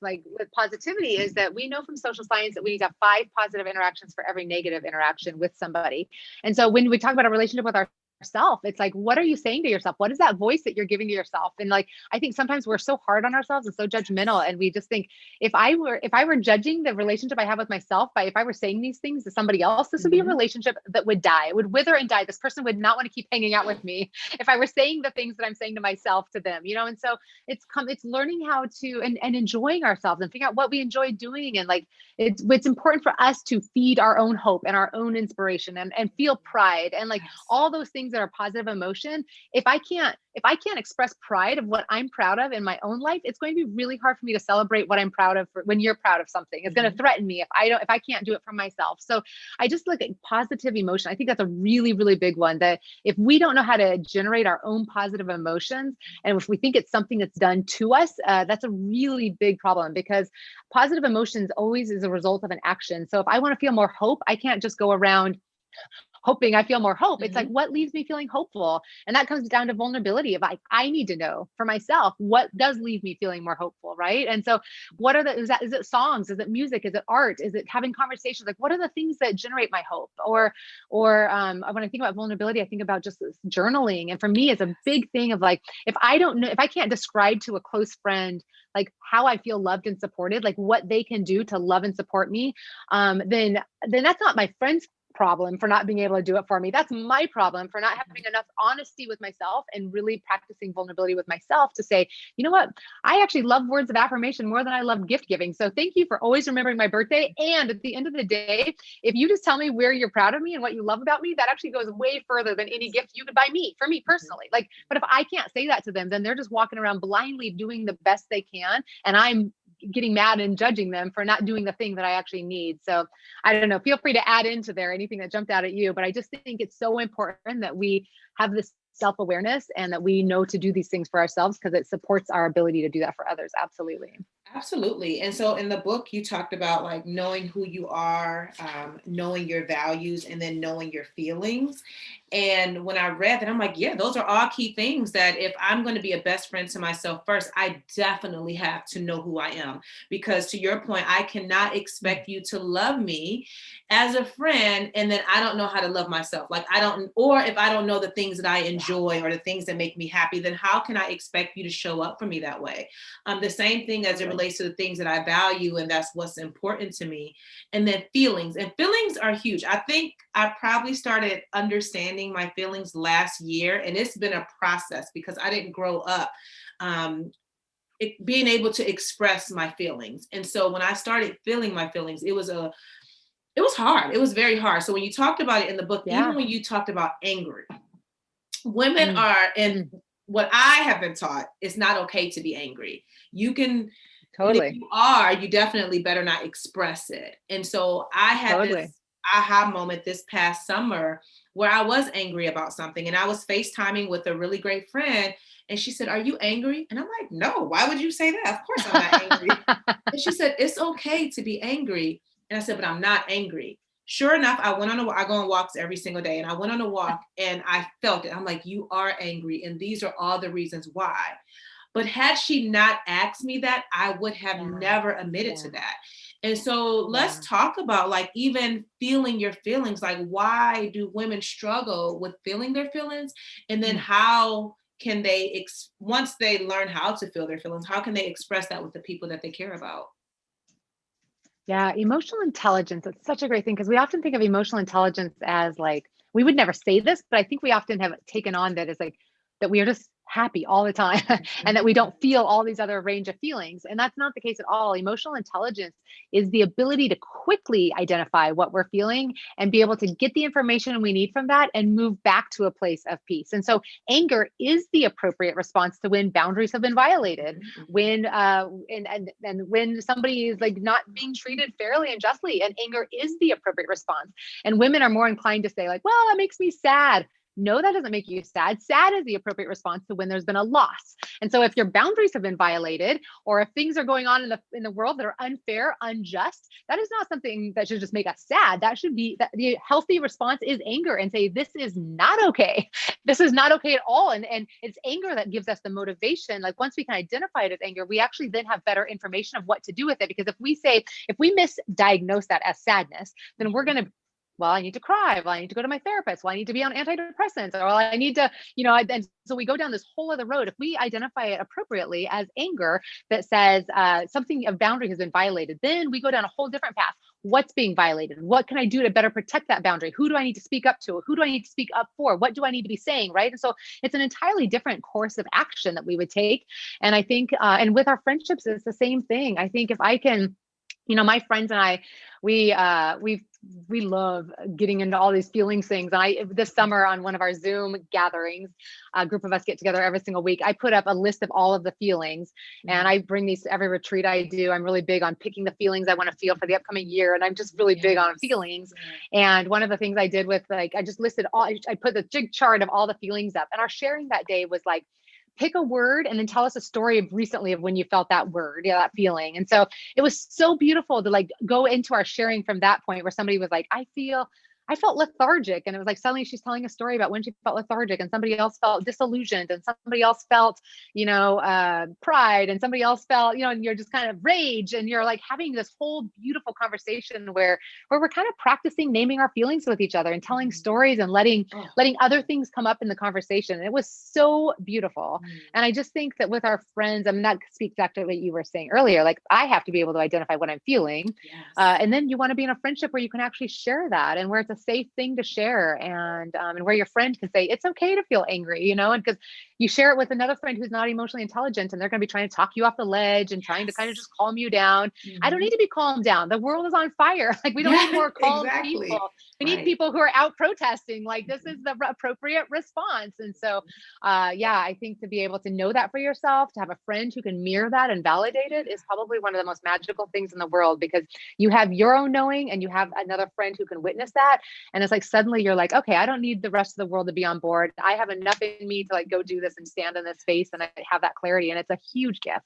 [SPEAKER 2] positivity is that we know from social science that we need to have 5 positive interactions for every negative interaction with somebody. And so when we talk about a relationship with ourself, it's like, what are you saying to yourself? What is that voice that you're giving to yourself? And like, I think sometimes we're so hard on ourselves and so judgmental, and we just think, if I were judging the relationship I have with myself if I were saying these things to somebody else, this would be a relationship that would die. It would wither and die. This person would not want to keep hanging out with me if I were saying the things that I'm saying to myself to them, and so it's learning how to and enjoying ourselves and figuring out what we enjoy doing. And like, it's important for us to feed our own hope and our own inspiration and feel pride and like all those things that are positive emotion. If I can't express pride of what I'm proud of in my own life, it's going to be really hard for me to celebrate what I'm proud of when you're proud of something. It's going to threaten me if I can't do it for myself. So I just look at positive emotion. I think that's a really, really big one, that if we don't know how to generate our own positive emotions, and if we think it's something that's done to us, that's a really big problem, because positive emotions always is a result of an action. So if I want to feel more hope, I can't just go around hoping I feel more hope. It's like, what leaves me feeling hopeful? And that comes down to vulnerability of I need to know for myself, what does leave me feeling more hopeful, right? And so what are is it songs? Is it music? Is it art? Is it having conversations? Like, what are the things that generate my hope? Or when I think about vulnerability, I think about just this journaling. And for me, it's a big thing of like, if I can't describe to a close friend like how I feel loved and supported, like what they can do to love and support me, then that's not my friend's problem for not being able to do it for me. That's my problem for not having enough honesty with myself and really practicing vulnerability with myself to say, you know what, I actually love words of affirmation more than I love gift giving. So thank you for always remembering my birthday. And at the end of the day, if you just tell me where you're proud of me and what you love about me, that actually goes way further than any gift you could buy me, for me personally. Like, but if I can't say that to them, then they're just walking around blindly doing the best they can. And I'm getting mad and judging them for not doing the thing that I actually need. So I don't know, feel free to add into there anything that jumped out at you, but I just think it's so important that we have this self-awareness and that we know to do these things for ourselves, because it supports our ability to do that for others. Absolutely.
[SPEAKER 1] Absolutely. And so in the book, you talked about like knowing who you are, knowing your values, and then knowing your feelings. And when I read that, I'm like, yeah, those are all key things that if I'm going to be a best friend to myself first, I definitely have to know who I am. Because to your point, I cannot expect you to love me as a friend and then I don't know how to love myself. Like I don't, or if I don't know the things that I enjoy or the things that make me happy, then how can I expect you to show up for me that way? The same thing as it relates to the things that I value, and that's what's important to me. And then feelings, and feelings are huge. I think I probably started understanding my feelings last year, and it's been a process because I didn't grow up being able to express my feelings. And so when I started feeling my feelings, it was hard. It was very hard. So when you talked about it in the book, even when you talked about anger, women are, and what I have been taught, it's not okay to be angry. You can,
[SPEAKER 2] Totally.
[SPEAKER 1] and if you are, you definitely better not express it. And so I had this aha moment this past summer where I was angry about something, and I was FaceTiming with a really great friend, and she said, "Are you angry?" And I'm like, "No, why would you say that? Of course I'm not angry." And she said, "It's okay to be angry." And I said, "But I'm not angry." Sure enough, I go on walks every single day, and I went on a walk and I felt it. I'm like, "You are angry, and these are all the reasons why." But had she not asked me that, I would have never admitted to that. And so let's talk about like even feeling your feelings. Like, why do women struggle with feeling their feelings? And then how can they, once they learn how to feel their feelings, how can they express that with the people that they care about?
[SPEAKER 2] Yeah, emotional intelligence. It's such a great thing because we often think of emotional intelligence as like, we would never say this, but I think we often have taken on that as like, that we are just happy all the time and that we don't feel all these other range of feelings. And that's not the case at all. Emotional intelligence is the ability to quickly identify what we're feeling and be able to get the information we need from that and move back to a place of peace. And so anger is the appropriate response to when boundaries have been violated, when and when somebody is like not being treated fairly and justly, and anger is the appropriate response. And women are more inclined to say like, well, that makes me sad. No, that doesn't make you sad. Sad is the appropriate response to when there's been a loss. And so if your boundaries have been violated, or if things are going on in the world that are unfair, unjust, that is not something that should just make us sad. That should be that the healthy response is anger and say, this is not okay. This is not okay at all. And it's anger that gives us the motivation. Like once we can identify it as anger, we actually then have better information of what to do with it. Because if we misdiagnose that as sadness, then we're going to, well, I need to cry. Well, I need to go to my therapist. Well, I need to be on antidepressants. Or well, I need to, and so we go down this whole other road. If we identify it appropriately as anger that says something of boundary has been violated, then we go down a whole different path. What's being violated? What can I do to better protect that boundary? Who do I need to speak up to? Who do I need to speak up for? What do I need to be saying? Right. And so it's an entirely different course of action that we would take. And I think, and with our friendships, it's the same thing. I think if I can, my friends and I, we love getting into all these feelings things. And this summer on one of our Zoom gatherings, a group of us get together every single week. I put up a list of all of the feelings, and I bring these to every retreat I do. I'm really big on picking the feelings I want to feel for the upcoming year. And I'm just really big on feelings. And one of the things I did with I just listed I put the jig chart of all the feelings up, and our sharing that day was like, pick a word and then tell us a story of recently of when you felt that word, that feeling. And so it was so beautiful to like go into our sharing from that point where somebody was like, I felt lethargic. And it was like, suddenly she's telling a story about when she felt lethargic, and somebody else felt disillusioned, and somebody else felt, pride, and somebody else felt, and you're just kind of rage. And you're like having this whole beautiful conversation where we're kind of practicing naming our feelings with each other and telling stories and letting other things come up in the conversation. And it was so beautiful. And I just think that with our friends, I'm not speak exactly what you were saying earlier. Like I have to be able to identify what I'm feeling. And then you want to be in a friendship where you can actually share that, and where it's a safe thing to share, and where your friend can say it's okay to feel angry, and because you share it with another friend who's not emotionally intelligent, and they're going to be trying to talk you off the ledge and trying to kind of just calm you down. I don't need to be calmed down. The world is on fire. Like we don't need more calm people. We need people who are out protesting. Like this is the appropriate response. And so, I think to be able to know that for yourself, to have a friend who can mirror that and validate it is probably one of the most magical things in the world, because you have your own knowing and you have another friend who can witness that. And it's like, suddenly you're like, okay, I don't need the rest of the world to be on board. I have enough in me to like go do this and stand in this space. And I have that clarity. And it's a huge gift.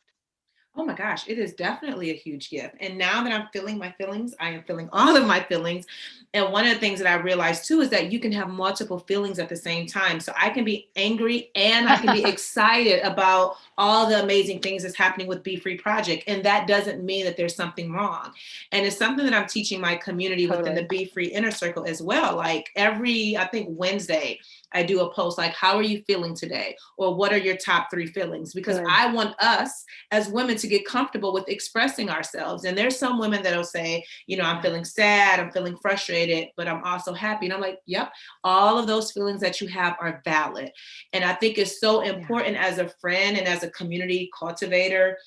[SPEAKER 1] Oh my gosh, it is definitely a huge gift. And now that I'm feeling my feelings, I am feeling all of my feelings. And one of the things that I realized too is that you can have multiple feelings at the same time. So I can be angry and I can be excited about all the amazing things that's happening with Be Free Project. And that doesn't mean that there's something wrong. And it's something that I'm teaching my community within the
[SPEAKER 2] Totally.
[SPEAKER 1] Be Free inner circle as well. Like every, I think Wednesday, I do a post like, how are you feeling today? Or what are your top 3 feelings? Because
[SPEAKER 2] Good.
[SPEAKER 1] I want us as women to get comfortable with expressing ourselves. And there's some women that'll say, you know, I'm feeling sad, I'm feeling frustrated, but I'm also happy. And I'm like, yep, all of those feelings that you have are valid. And I think it's so important as a friend and as a community cultivator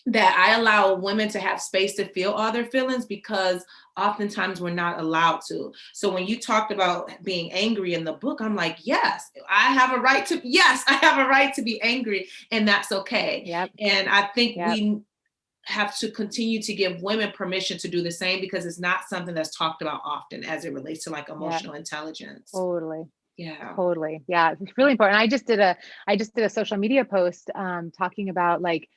[SPEAKER 1] that I allow women to have space to feel all their feelings, because oftentimes we're not allowed to. So when you talked about being angry in the book, I'm like, yes, I have a right to, yes, I have a right to be angry, and that's okay.
[SPEAKER 2] Yep.
[SPEAKER 1] And I think
[SPEAKER 2] Yep.
[SPEAKER 1] we have to continue to give women permission to do the same, because it's not something that's talked about often as it relates to like
[SPEAKER 2] Yep.
[SPEAKER 1] emotional intelligence.
[SPEAKER 2] Totally.
[SPEAKER 1] Yeah.
[SPEAKER 2] Totally. Yeah. It's really important. I just did a social media post talking about like,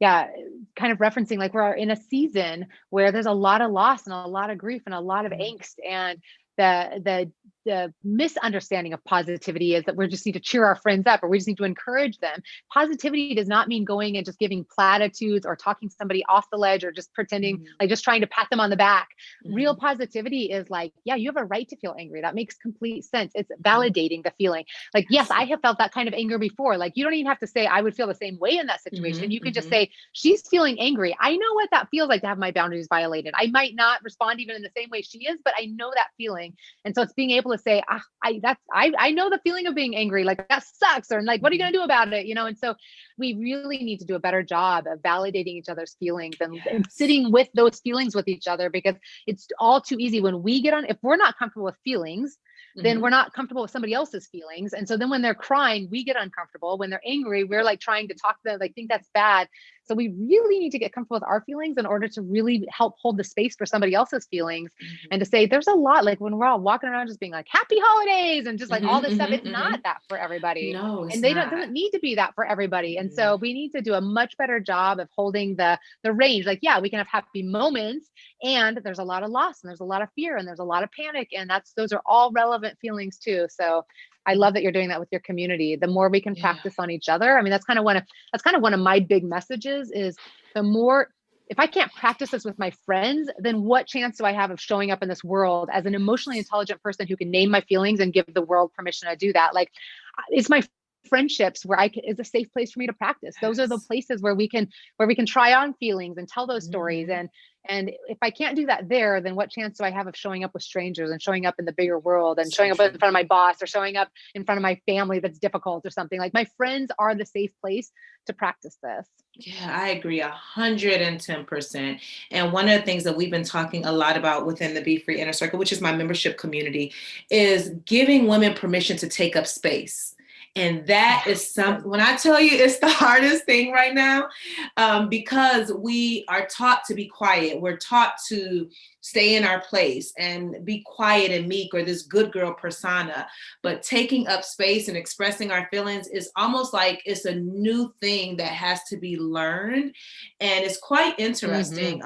[SPEAKER 2] yeah, kind of referencing like we're in a season where there's a lot of loss and a lot of grief and a lot of angst, and the misunderstanding of positivity is that we just need to cheer our friends up or we just need to encourage them. Positivity does not mean going and just giving platitudes or talking somebody off the ledge or just pretending like just trying to pat them on the back. Real positivity is like, yeah, you have a right to feel angry. That makes complete sense. It's validating the feeling. Like, yes, I have felt that kind of anger before. Like, you don't even have to say I would feel the same way in that situation. You can just say she's feeling angry. I know what that feels like to have my boundaries violated. I might not respond even in the same way she is, but I know that feeling. And so it's being able to say, I know the feeling of being angry. Like, that sucks. Or like, what are you going to do about it? You know? And so we really need to do a better job of validating each other's feelings and sitting with those feelings with each other, because it's all too easy when we get on, if we're not comfortable with feelings, then we're not comfortable with somebody else's feelings. And so then when they're crying, we get uncomfortable. When they're angry, we're like trying to talk to them, like think that's bad. So we really need to get comfortable with our feelings in order to really help hold the space for somebody else's feelings, and to say there's a lot, like when we're all walking around just being like happy holidays and just like all this stuff, it's not that for everybody.
[SPEAKER 1] No, it's
[SPEAKER 2] And
[SPEAKER 1] not.
[SPEAKER 2] doesn't need to be that for everybody. And so we need to do a much better job of holding the range. Like, yeah, we can have happy moments, and there's a lot of loss and there's a lot of fear and there's a lot of panic, and those are all relevant feelings too. So I love that you're doing that with your community. The more we can practice on each other. I mean, that's kind of one of my big messages is the more, if I can't practice this with my friends, then what chance do I have of showing up in this world as an emotionally intelligent person who can name my feelings and give the world permission to do that? Like, it's my friendships where is a safe place for me to practice. Those are the places where we can try on feelings and tell those stories. And if I can't do that there, then what chance do I have of showing up with strangers and showing up in the bigger world and showing up in front of my boss or showing up in front of my family that's difficult or something? Like, my friends are the safe place to practice this.
[SPEAKER 1] Yeah, I agree 110%. And one of the things that we've been talking a lot about within the Be Free Inner Circle, which is my membership community, is giving women permission to take up space. And that is something, when I tell you it's the hardest thing right now, because we are taught to be quiet. We're taught to stay in our place and be quiet and meek, or this good girl persona. But taking up space and expressing our feelings is almost like it's a new thing that has to be learned. And it's quite interesting.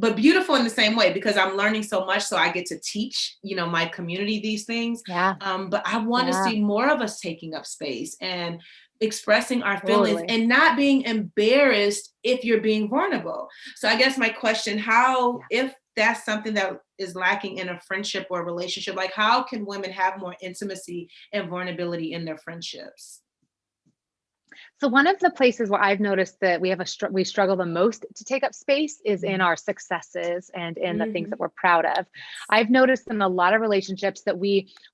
[SPEAKER 1] But beautiful in the same way, because I'm learning so much. So I get to teach, my community these things. But I want to see more of us taking up space and expressing our feelings and not being embarrassed if you're being vulnerable. So I guess my question, if that's something that is lacking in a friendship or a relationship, like how can women have more intimacy and vulnerability in their friendships?
[SPEAKER 2] So one of the places where I've noticed that we struggle the most to take up space is in our successes and in the things that we're proud of. I've noticed in a lot of relationships that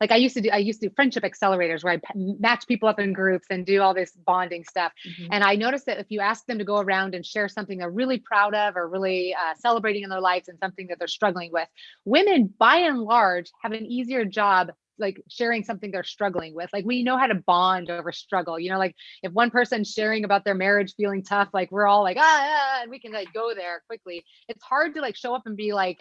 [SPEAKER 2] I used to do friendship accelerators where I match people up in groups and do all this bonding stuff. And I noticed that if you ask them to go around and share something they're really proud of or really celebrating in their lives and something that they're struggling with, women by and large have an easier job like sharing something they're struggling with. Like, we know how to bond over struggle, like if one person's sharing about their marriage feeling tough, like we're all like, and we can like go there quickly. It's hard to like show up and be like,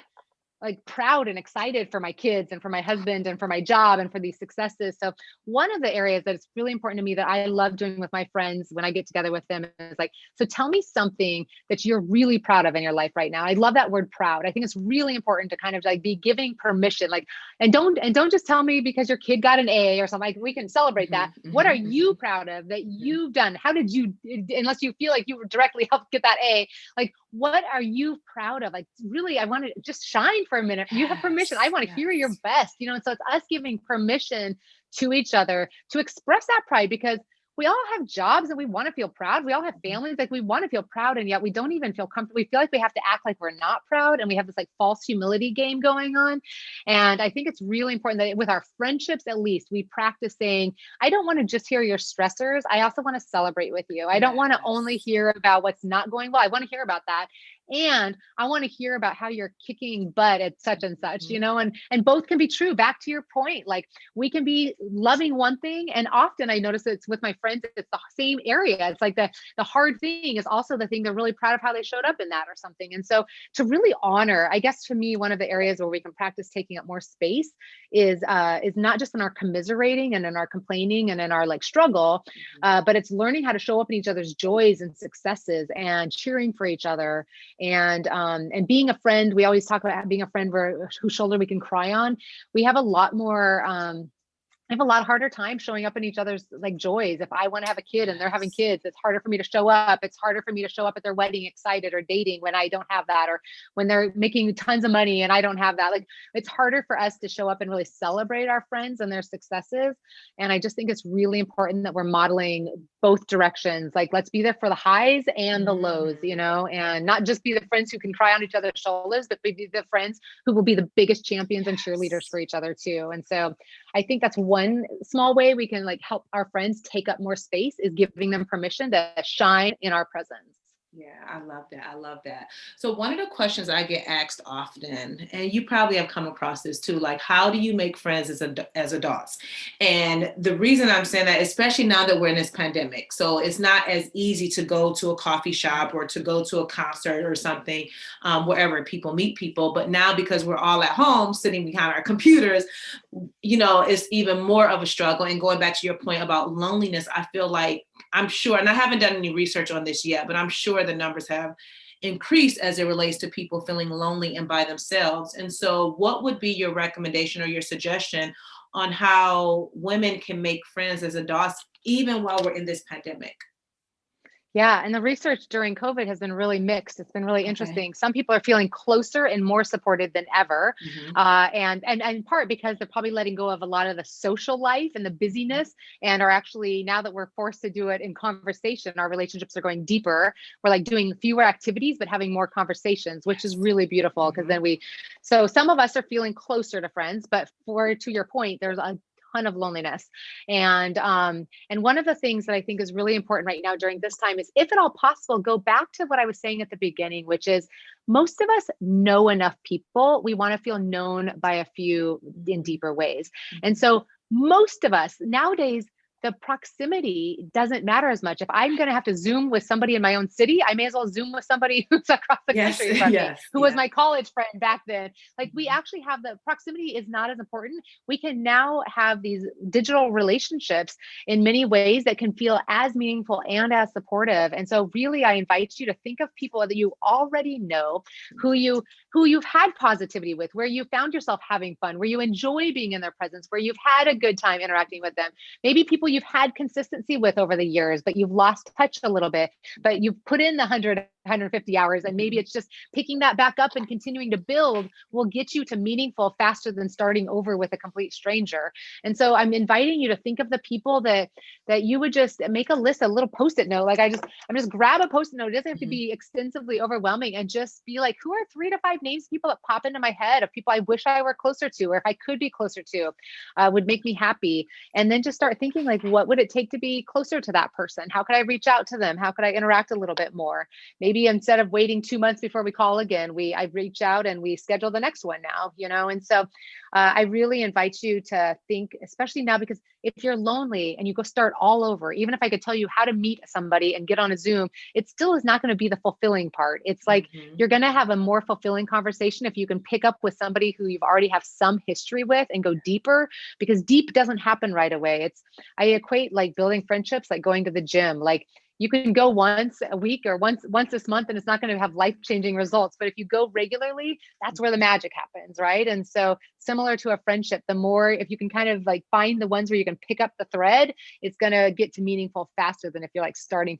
[SPEAKER 2] like proud and excited for my kids and for my husband and for my job and for these successes. So one of the areas that it's really important to me that I love doing with my friends when I get together with them is like, so tell me something that you're really proud of in your life right now. I love that word proud. I think it's really important to kind of like be giving permission, like, and don't just tell me because your kid got an A or something. Like, we can celebrate that. What are you proud of that you've done? How did you, unless you feel like you were directly helped get that A, like, what are you proud of? Like, really, I want to just shine for a minute. You have permission. I want to hear your best, and so it's us giving permission to each other to express that pride, because we all have jobs and we want to feel proud. We all have families, like we want to feel proud, and yet we don't even feel comfortable. We feel like we have to act like we're not proud, and we have this like false humility game going on. And I think it's really important that with our friendships, at least, we practice saying, I don't want to just hear your stressors. I also want to celebrate with you. I don't want to only hear about what's not going well. I want to hear about that. And I want to hear about how you're kicking butt at such and such, and both can be true. Back to your point, like we can be loving one thing. And often I notice it's with my friends, it's the same area. It's like the hard thing is also the thing they're really proud of how they showed up in that or something. And so to really honor, I guess for me, one of the areas where we can practice taking up more space is not just in our commiserating and in our complaining and in our like struggle, but it's learning how to show up in each other's joys and successes and cheering for each other. And being a friend, we always talk about being a friend whose shoulder we can cry on. We have a lot more, I have a lot harder time showing up in each other's like joys. If I want to have a kid and they're having kids, it's harder for me to show up. It's harder for me to show up at their wedding excited or dating when I don't have that, or when they're making tons of money and I don't have that. Like, it's harder for us to show up and really celebrate our friends and their successes. And I just think it's really important that we're modeling both directions. Like, let's be there for the highs and the lows, and not just be the friends who can cry on each other's shoulders, but be the friends who will be the biggest champions and cheerleaders for each other too. And so I think that's one small way we can like help our friends take up more space, is giving them permission to shine in our presence.
[SPEAKER 1] Yeah, I love that. I love that. So one of the questions I get asked often, and you probably have come across this too, like, how do you make friends as adults? And the reason I'm saying that, especially now that we're in this pandemic, so it's not as easy to go to a coffee shop or to go to a concert or something, wherever people meet people. But now, because we're all at home sitting behind our computers, it's even more of a struggle. And going back to your point about loneliness, I feel like, I'm sure, and I haven't done any research on this yet, but I'm sure the numbers have increased as it relates to people feeling lonely and by themselves. And so what would be your recommendation or your suggestion on how women can make friends as adults, even while we're in this pandemic?
[SPEAKER 2] Yeah. And the research during COVID has been really mixed. It's been really interesting. Some people are feeling closer and more supported than ever. And in part because they're probably letting go of a lot of the social life and the busyness, and are actually, now that we're forced to do it in conversation, our relationships are going deeper. We're like doing fewer activities, but having more conversations, which is really beautiful. Because then so some of us are feeling closer to friends, but to your point, there's a ton of loneliness. And one of the things that I think is really important right now during this time is, if at all possible, go back to what I was saying at the beginning, which is most of us know enough people. We want to feel known by a few in deeper ways. And so most of us nowadays, the proximity doesn't matter as much. If I'm going to have to Zoom with somebody in my own city, I may as well Zoom with somebody who's across the country from me, who was my college friend back then. Like, we actually have the proximity is not as important. We can now have these digital relationships in many ways that can feel as meaningful and as supportive. And so really, I invite you to think of people that you already know, who you've had positivity with, where you found yourself having fun, where you enjoy being in their presence, where you've had a good time interacting with them. Maybe people you've had consistency with over the years, but you've lost touch a little bit, but you've put in the 150 hours, and maybe it's just picking that back up and continuing to build will get you to meaningful faster than starting over with a complete stranger. And so I'm inviting you to think of the people that you would just make a list, a little Post-it note. Like, I'm just grab a Post-it note. It doesn't have to be extensively overwhelming, and just be like, who are 3 to 5 names of people that pop into my head of people I wish I were closer to, or if I could be closer to, would make me happy. And then just start thinking, like, what would it take to be closer to that person? How could I reach out to them? How could I interact a little bit more? Maybe maybe instead of waiting 2 months before we call again, I reach out and we schedule the next one now, and so I really invite you to think, especially now, because if you're lonely and you go start all over, even if I could tell you how to meet somebody and get on a Zoom, it still is not going to be the fulfilling part. It's like you're going to have a more fulfilling conversation if you can pick up with somebody who you've already have some history with and go deeper, because deep doesn't happen right away. I equate like building friendships like going to the gym. Like, you can go once a week or once this month, and it's not going to have life-changing results. But if you go regularly, that's where the magic happens, right? And so similar to a friendship, the more, if you can kind of like find the ones where you can pick up the thread, it's going to get to meaningful faster than if you're like starting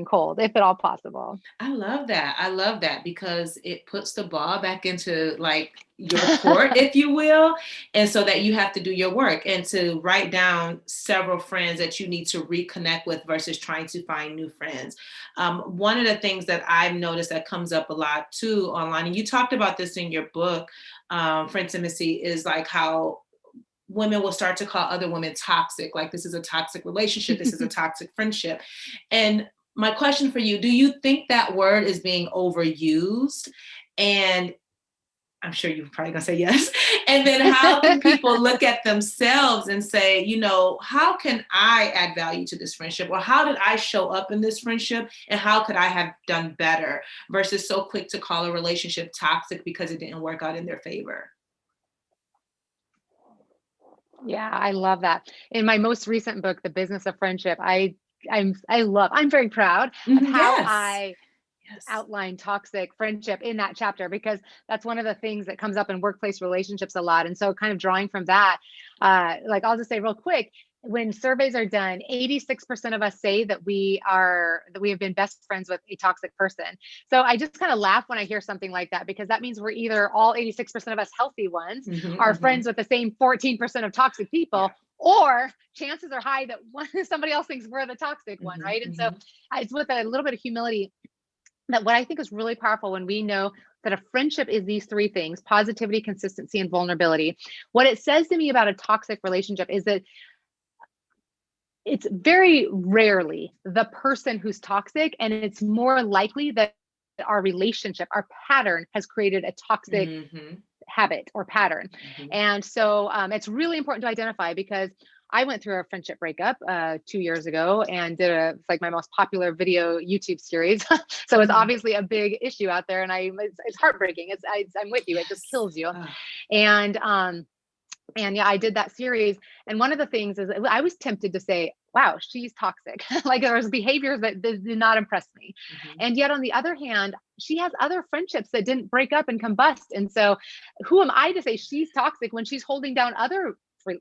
[SPEAKER 2] cold, if at all possible.
[SPEAKER 1] I love that because it puts the ball back into like your court, if you will. And so that you have to do your work and to write down several friends that you need to reconnect with versus trying to find new friends. One of the things that I've noticed that comes up a lot too online, and you talked about this in your book, Friends Missy, is like how women will start to call other women toxic. Like, this is a toxic relationship. This is a toxic friendship. And my question for you, do you think that word is being overused? And I'm sure you're probably gonna say yes. And then how can people look at themselves and say, how can I add value to this friendship? Or how did I show up in this friendship? And how could I have done better? Versus so quick to call a relationship toxic because it didn't work out in their favor.
[SPEAKER 2] Yeah, I love that. In my most recent book, The Business of Friendship, I'm very proud of how I outline toxic friendship in that chapter, because that's one of the things that comes up in workplace relationships a lot. And so kind of drawing from that, like, I'll just say real quick, when surveys are done, 86% of us say that we have been best friends with a toxic person. So I just kind of laugh when I hear something like that, because that means we're either all 86% of us healthy ones are friends with the same 14% of toxic people, or chances are high that somebody else thinks we're the toxic one, right? And so it's with a little bit of humility that what I think is really powerful when we know that a friendship is these three things: positivity, consistency, and vulnerability. What it says to me about a toxic relationship is that it's very rarely the person who's toxic, and it's more likely that our relationship, our pattern, has created a toxic habit or pattern. And so it's really important to identify, because I went through a friendship breakup 2 years ago and did it's like my most popular video YouTube series. So it's obviously a big issue out there, and it's heartbreaking. I'm with you. It just kills you. And yeah, I did that series. And one of the things is I was tempted to say, wow, she's toxic. Like, there was behaviors that did not impress me. And yet on the other hand, she has other friendships that didn't break up and combust. And so who am I to say she's toxic when she's holding down other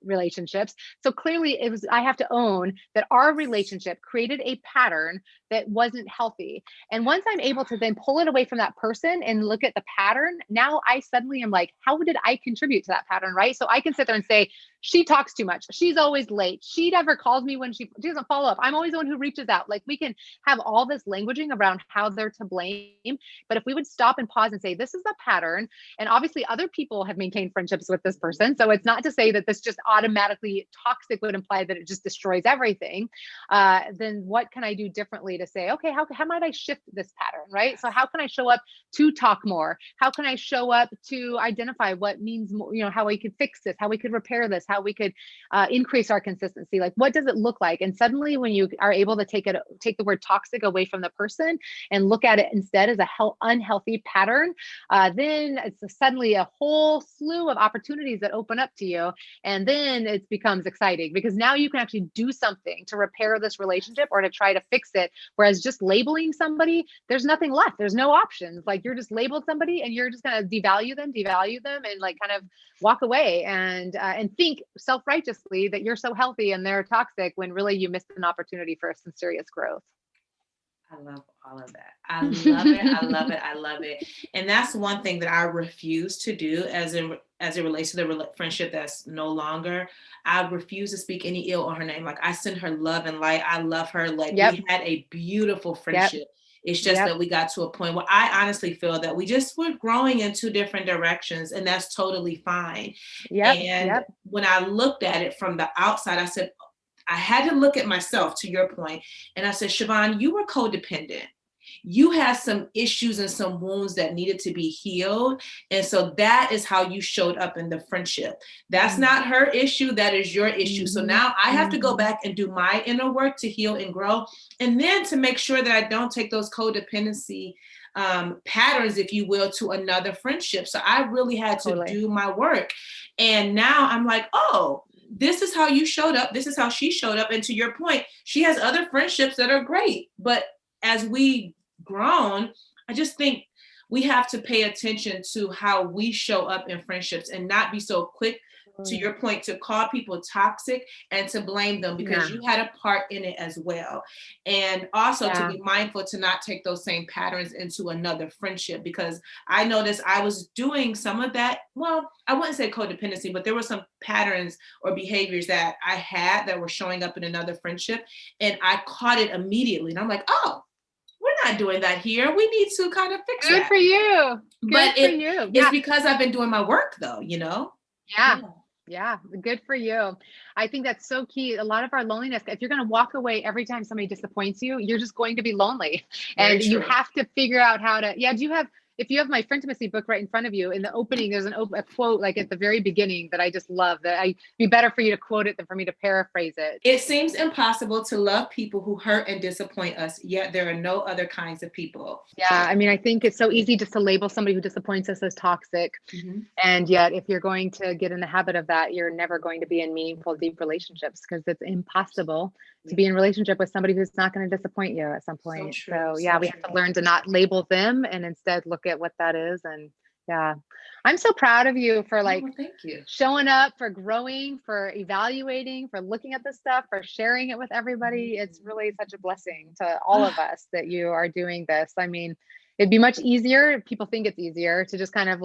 [SPEAKER 2] relationships? So clearly I have to own that our relationship created a pattern that wasn't healthy. And once I'm able to then pull it away from that person and look at the pattern, now I suddenly am like, how did I contribute to that pattern, right? So I can sit there and say, she talks too much. She's always late. She never calls me when she doesn't follow up. I'm always the one who reaches out. Like, we can have all this languaging around how they're to blame. But if we would stop and pause and say, this is the pattern, and obviously other people have maintained friendships with this person, so it's not to say that this just automatically toxic would imply that it just destroys everything. Then what can I do differently to say, okay, how might I shift this pattern, right? So how can I show up to talk more? How can I show up to identify what means more, how we could fix this, how we could repair this, how we could increase our consistency? Like, what does it look like? And suddenly when you are able to take the word toxic away from the person and look at it instead as a unhealthy pattern, then it's suddenly a whole slew of opportunities that open up to you. And then it becomes exciting, because now you can actually do something to repair this relationship or to try to fix it. Whereas just labeling somebody, there's nothing left. There's no options. Like, you're just labeled somebody and you're just going to devalue them and like kind of walk away and think self-righteously that you're so healthy and they're toxic, when really you missed an opportunity for some serious growth.
[SPEAKER 1] I love all of that. I love it. I love it. I love it. And that's one thing that I refuse to do as it relates to the friendship that's no longer. I refuse to speak any ill on her name. Like, I send her love and light. I love her. Like, we had a beautiful friendship. It's just that we got to a point where I honestly feel that we're growing in two different directions, and that's totally fine. When I looked at it from the outside, I said, I had to look at myself, to your point, and I said, Siobhan, you were codependent. you had some issues and some wounds that needed to be healed. And so that is how you showed up in the friendship. That's not her issue. That is your issue. So now I have to go back and do my inner work to heal and grow. And then to make sure that I don't take those codependency patterns, if you will, to another friendship. So I really had to do my work. And now I'm like, oh, this is how you showed up. This is how she showed up. And to your point, she has other friendships that are great. But as we grown, I just think we have to pay attention to how we show up in friendships and not be so quick, to your point, to call people toxic and to blame them, because you had a part in it as well. And also to be mindful to not take those same patterns into another friendship, because I noticed I was doing some of that. Well, I wouldn't say codependency, but there were some patterns or behaviors that I had that were showing up in another friendship, and I caught it immediately. And I'm like, oh, we're not doing that here. We need to kind of fix that.
[SPEAKER 2] Good for you. Good for you.
[SPEAKER 1] It's because I've been doing my work though, you know?
[SPEAKER 2] Yeah, good for you. I think that's so key. A lot of our loneliness, if you're going to walk away every time somebody disappoints you, you're just going to be lonely. And you have to figure out how to, if you have my Friendtimacy book right in front of you, in the opening, there's a quote like at the very beginning that I just love, that it'd be better for you to quote it than for me to paraphrase it.
[SPEAKER 1] It seems impossible to love people who hurt and disappoint us, yet there are no other kinds of people.
[SPEAKER 2] Yeah, I mean, I think it's so easy just to label somebody who disappoints us as toxic. And yet, if you're going to get in the habit of that, you're never going to be in meaningful, deep relationships, because it's impossible to be in a relationship with somebody who's not going to disappoint you at some point. So we have to learn to not label them and instead look at what that is. And I'm so proud of you for
[SPEAKER 1] thank you.
[SPEAKER 2] Showing up, for growing, for evaluating, for looking at this stuff, for sharing it with everybody. It's really such a blessing to all of us that you are doing this. I mean, it'd be much easier. People think it's easier to just kind of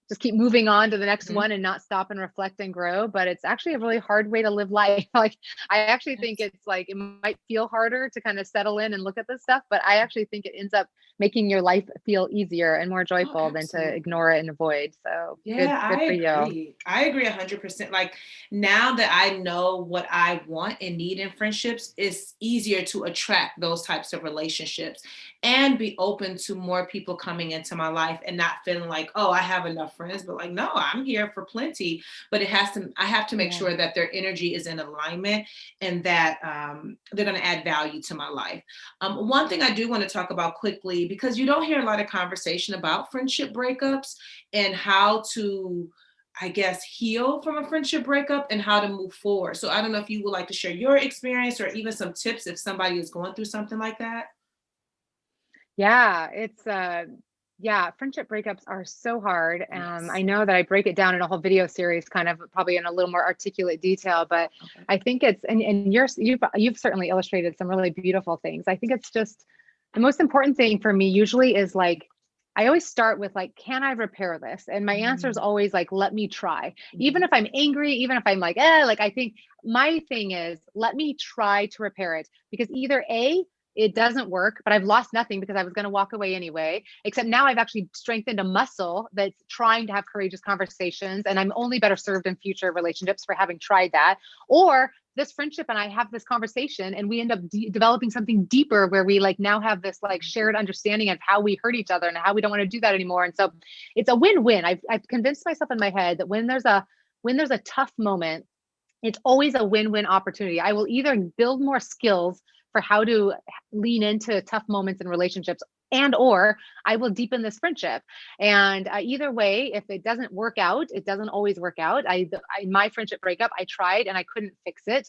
[SPEAKER 2] just keep moving on to the next one and not stop and reflect and grow. But it's actually a really hard way to live life. I actually think it's it might feel harder to kind of settle in and look at this stuff, but I actually think it ends up making your life feel easier and more joyful than to ignore it and avoid. So good for you.
[SPEAKER 1] I agree 100%. Like, now that I know what I want and need in friendships, it's easier to attract those types of relationships and be open to more people coming into my life and not feeling like, oh, I have enough friends, but like, no, I'm here for plenty. But I have to make sure that their energy is in alignment and that they're going to add value to my life. One thing I do want to talk about quickly, because you don't hear a lot of conversation about friendship breakups and how to, I guess, heal from a friendship breakup and how to move forward. So I don't know if you would like to share your experience or even some tips if somebody is going through something like that.
[SPEAKER 2] Yeah, it's friendship breakups are so hard. I know that I break it down in a whole video series, kind of probably in a little more articulate detail, but I think it's, and you've certainly illustrated some really beautiful things. I think it's just the most important thing for me usually is I always start with can I repair this? And my answer is always let me try. Even if I'm angry, even if I'm I think my thing is, let me try to repair it, because either it doesn't work, but I've lost nothing because I was going to walk away anyway, except now I've actually strengthened a muscle that's trying to have courageous conversations. And I'm only better served in future relationships for having tried that. Or this friendship and I have this conversation and we end up developing something deeper where we now have this shared understanding of how we hurt each other and how we don't want to do that anymore. And so it's a win-win. I've convinced myself in my head that when there's a tough moment, it's always a win-win opportunity. I will either build more skills for how to lean into tough moments in relationships, or I will deepen this friendship. And either way, if it doesn't work out, it doesn't always work out. In my friendship breakup, I tried and I couldn't fix it.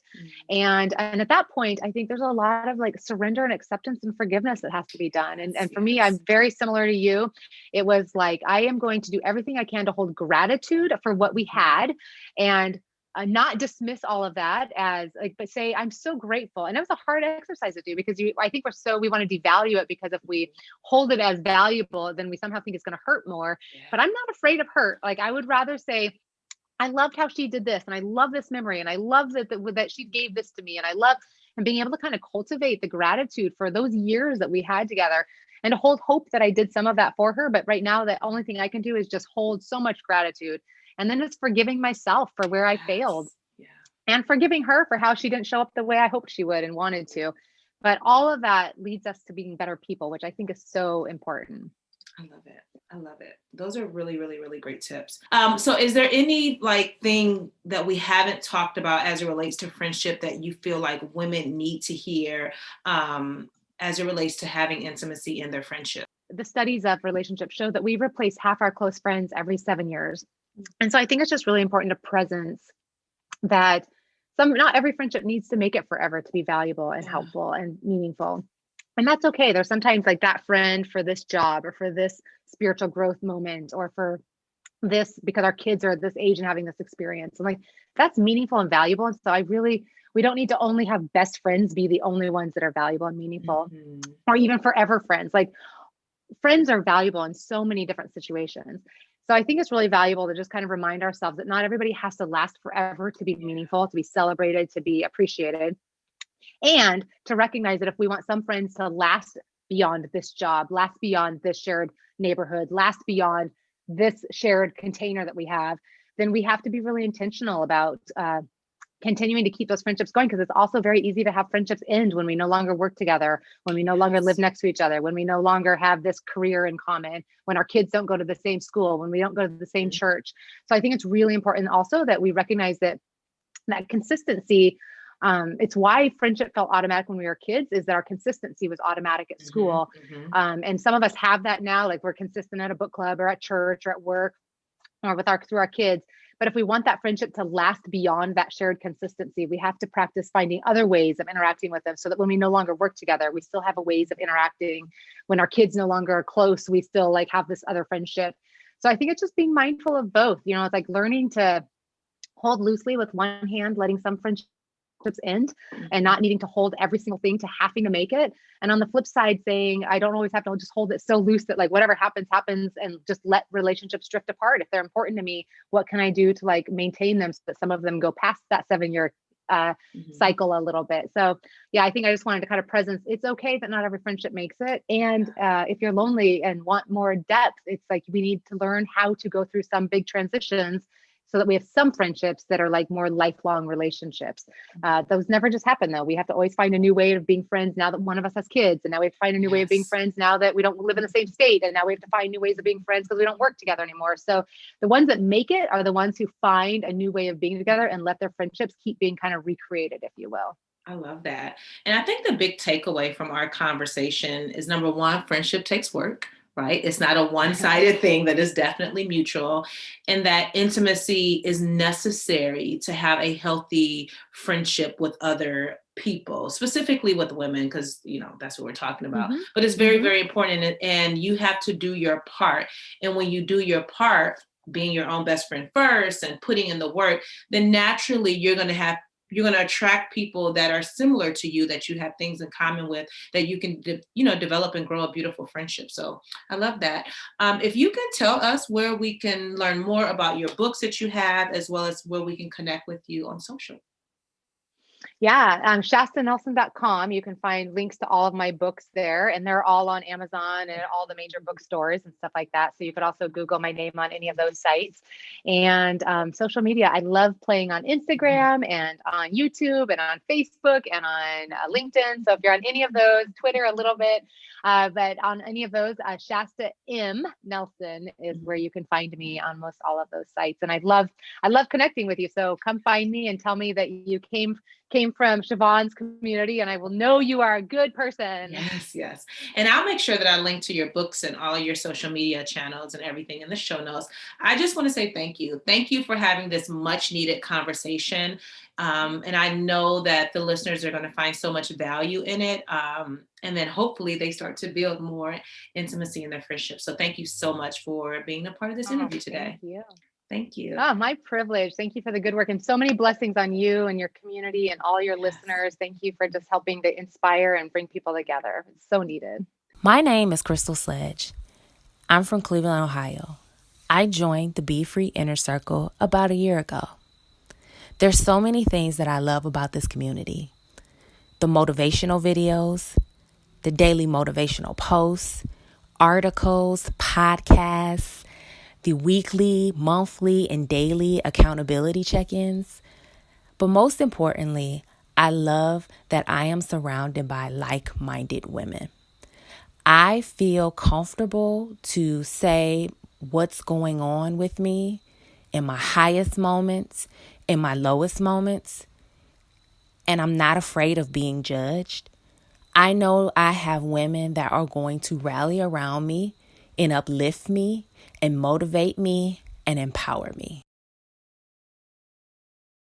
[SPEAKER 2] And at that point, I think there's a lot of surrender and acceptance and forgiveness that has to be done. And for me, I'm very similar to you. It was I am going to do everything I can to hold gratitude for what we had, and not dismiss all of that as but say, I'm so grateful. And it was a hard exercise to do, because I think we want to devalue it, because if we hold it as valuable, then we somehow think it's going to hurt more. But I'm not afraid of hurt. I would rather say, I loved how she did this, and I love this memory, and I love that she gave this to me, and I love, and being able to kind of cultivate the gratitude for those years that we had together, and to hold hope that I did some of that for her. But right now, the only thing I can do is just hold so much gratitude. And then it's forgiving myself for where I failed, and forgiving her for how she didn't show up the way I hoped she would and wanted to. But all of that leads us to being better people, which I think is so important.
[SPEAKER 1] I love it. I love it. Those are really, really, really great tips. So is there any thing that we haven't talked about as it relates to friendship that you feel like women need to hear as it relates to having intimacy in their friendship?
[SPEAKER 2] The studies of relationships show that we replace half our close friends every 7 years. And so I think it's just really important to presence that not every friendship needs to make it forever to be valuable and helpful and meaningful. And that's okay. There's sometimes like that friend for this job or for this spiritual growth moment or for this because our kids are at this age and having this experience. And like that's meaningful and valuable. And so we don't need to only have best friends be the only ones that are valuable and meaningful or even forever friends. Like friends are valuable in so many different situations. So I think it's really valuable to just kind of remind ourselves that not everybody has to last forever to be meaningful, to be celebrated, to be appreciated. And to recognize that if we want some friends to last beyond this job, last beyond this shared neighborhood, last beyond this shared container that we have, then we have to be really intentional about continuing to keep those friendships going, because it's also very easy to have friendships end when we no longer work together, when we no longer live next to each other, when we no longer have this career in common, when our kids don't go to the same school, when we don't go to the same church. So I think it's really important also that we recognize that consistency, it's why friendship felt automatic when we were kids, is that our consistency was automatic at school. And some of us have that now, like we're consistent at a book club or at church or at work or through our kids. But if we want that friendship to last beyond that shared consistency, we have to practice finding other ways of interacting with them so that when we no longer work together, we still have a ways of interacting. When our kids no longer are close, we still like have this other friendship. So I think it's just being mindful of both. It's like learning to hold loosely with one hand, letting some friendships end and not needing to hold every single thing to having to make it. And on the flip side, saying, I don't always have to just hold it so loose that like whatever happens, and just let relationships drift apart. If they're important to me, what can I do to like maintain them so that some of them go past that 7-year cycle a little bit? So yeah, I think I just wanted to kind of presence. It's okay that not every friendship makes it. And if you're lonely and want more depth, it's like we need to learn how to go through some big transitions so that we have some friendships that are like more lifelong relationships. Those never just happen though. We have to always find a new way of being friends now that one of us has kids. And now we have to find a new way of being friends now that we don't live in the same state. And now we have to find new ways of being friends because we don't work together anymore. So the ones that make it are the ones who find a new way of being together and let their friendships keep being kind of recreated, if you will.
[SPEAKER 1] I love that. And I think the big takeaway from our conversation is, number one, friendship takes work. Right? It's not a one-sided thing, that is definitely mutual, and that intimacy is necessary to have a healthy friendship with other people, specifically with women, because, that's what we're talking about. But it's very, very important. And you have to do your part. And when you do your part, being your own best friend first and putting in the work, then naturally you're going to attract people that are similar to you, that you have things in common with, that you can, develop and grow a beautiful friendship. So I love that. If you can tell us where we can learn more about your books that you have, as well as where we can connect with you on social.
[SPEAKER 2] Yeah, ShastaNelson.com. You can find links to all of my books there, and they're all on Amazon and all the major bookstores and stuff like that. So you could also Google my name on any of those sites. And social media, I love playing on Instagram and on YouTube and on Facebook and on LinkedIn. So if you're on any of those, Twitter a little bit, but on any of those, Shasta M. Nelson is where you can find me on most all of those sites. And I love connecting with you. So come find me and tell me that you came from Siobhan's community, and I will know you are a good person.
[SPEAKER 1] Yes. And I'll make sure that I link to your books and all your social media channels and everything in the show notes. I just want to say thank you. Thank you for having this much needed conversation. And I know that the listeners are going to find so much value in it. And then hopefully they start to build more intimacy in their friendship. So thank you so much for being a part of this interview today.
[SPEAKER 2] Thank you.
[SPEAKER 1] Thank you.
[SPEAKER 2] Oh, my privilege. Thank you for the good work, and so many blessings on you and your community and all your listeners. Thank you for just helping to inspire and bring people together. It's so needed.
[SPEAKER 3] My name is Crystal Sledge. I'm from Cleveland, Ohio. I joined the BEFREE Inner Circle about a year ago. There's so many things that I love about this community. The motivational videos, the daily motivational posts, articles, podcasts, the weekly, monthly, and daily accountability check-ins. But most importantly, I love that I am surrounded by like-minded women. I feel comfortable to say what's going on with me in my highest moments, in my lowest moments, and I'm not afraid of being judged. I know I have women that are going to rally around me and uplift me and motivate me and empower me.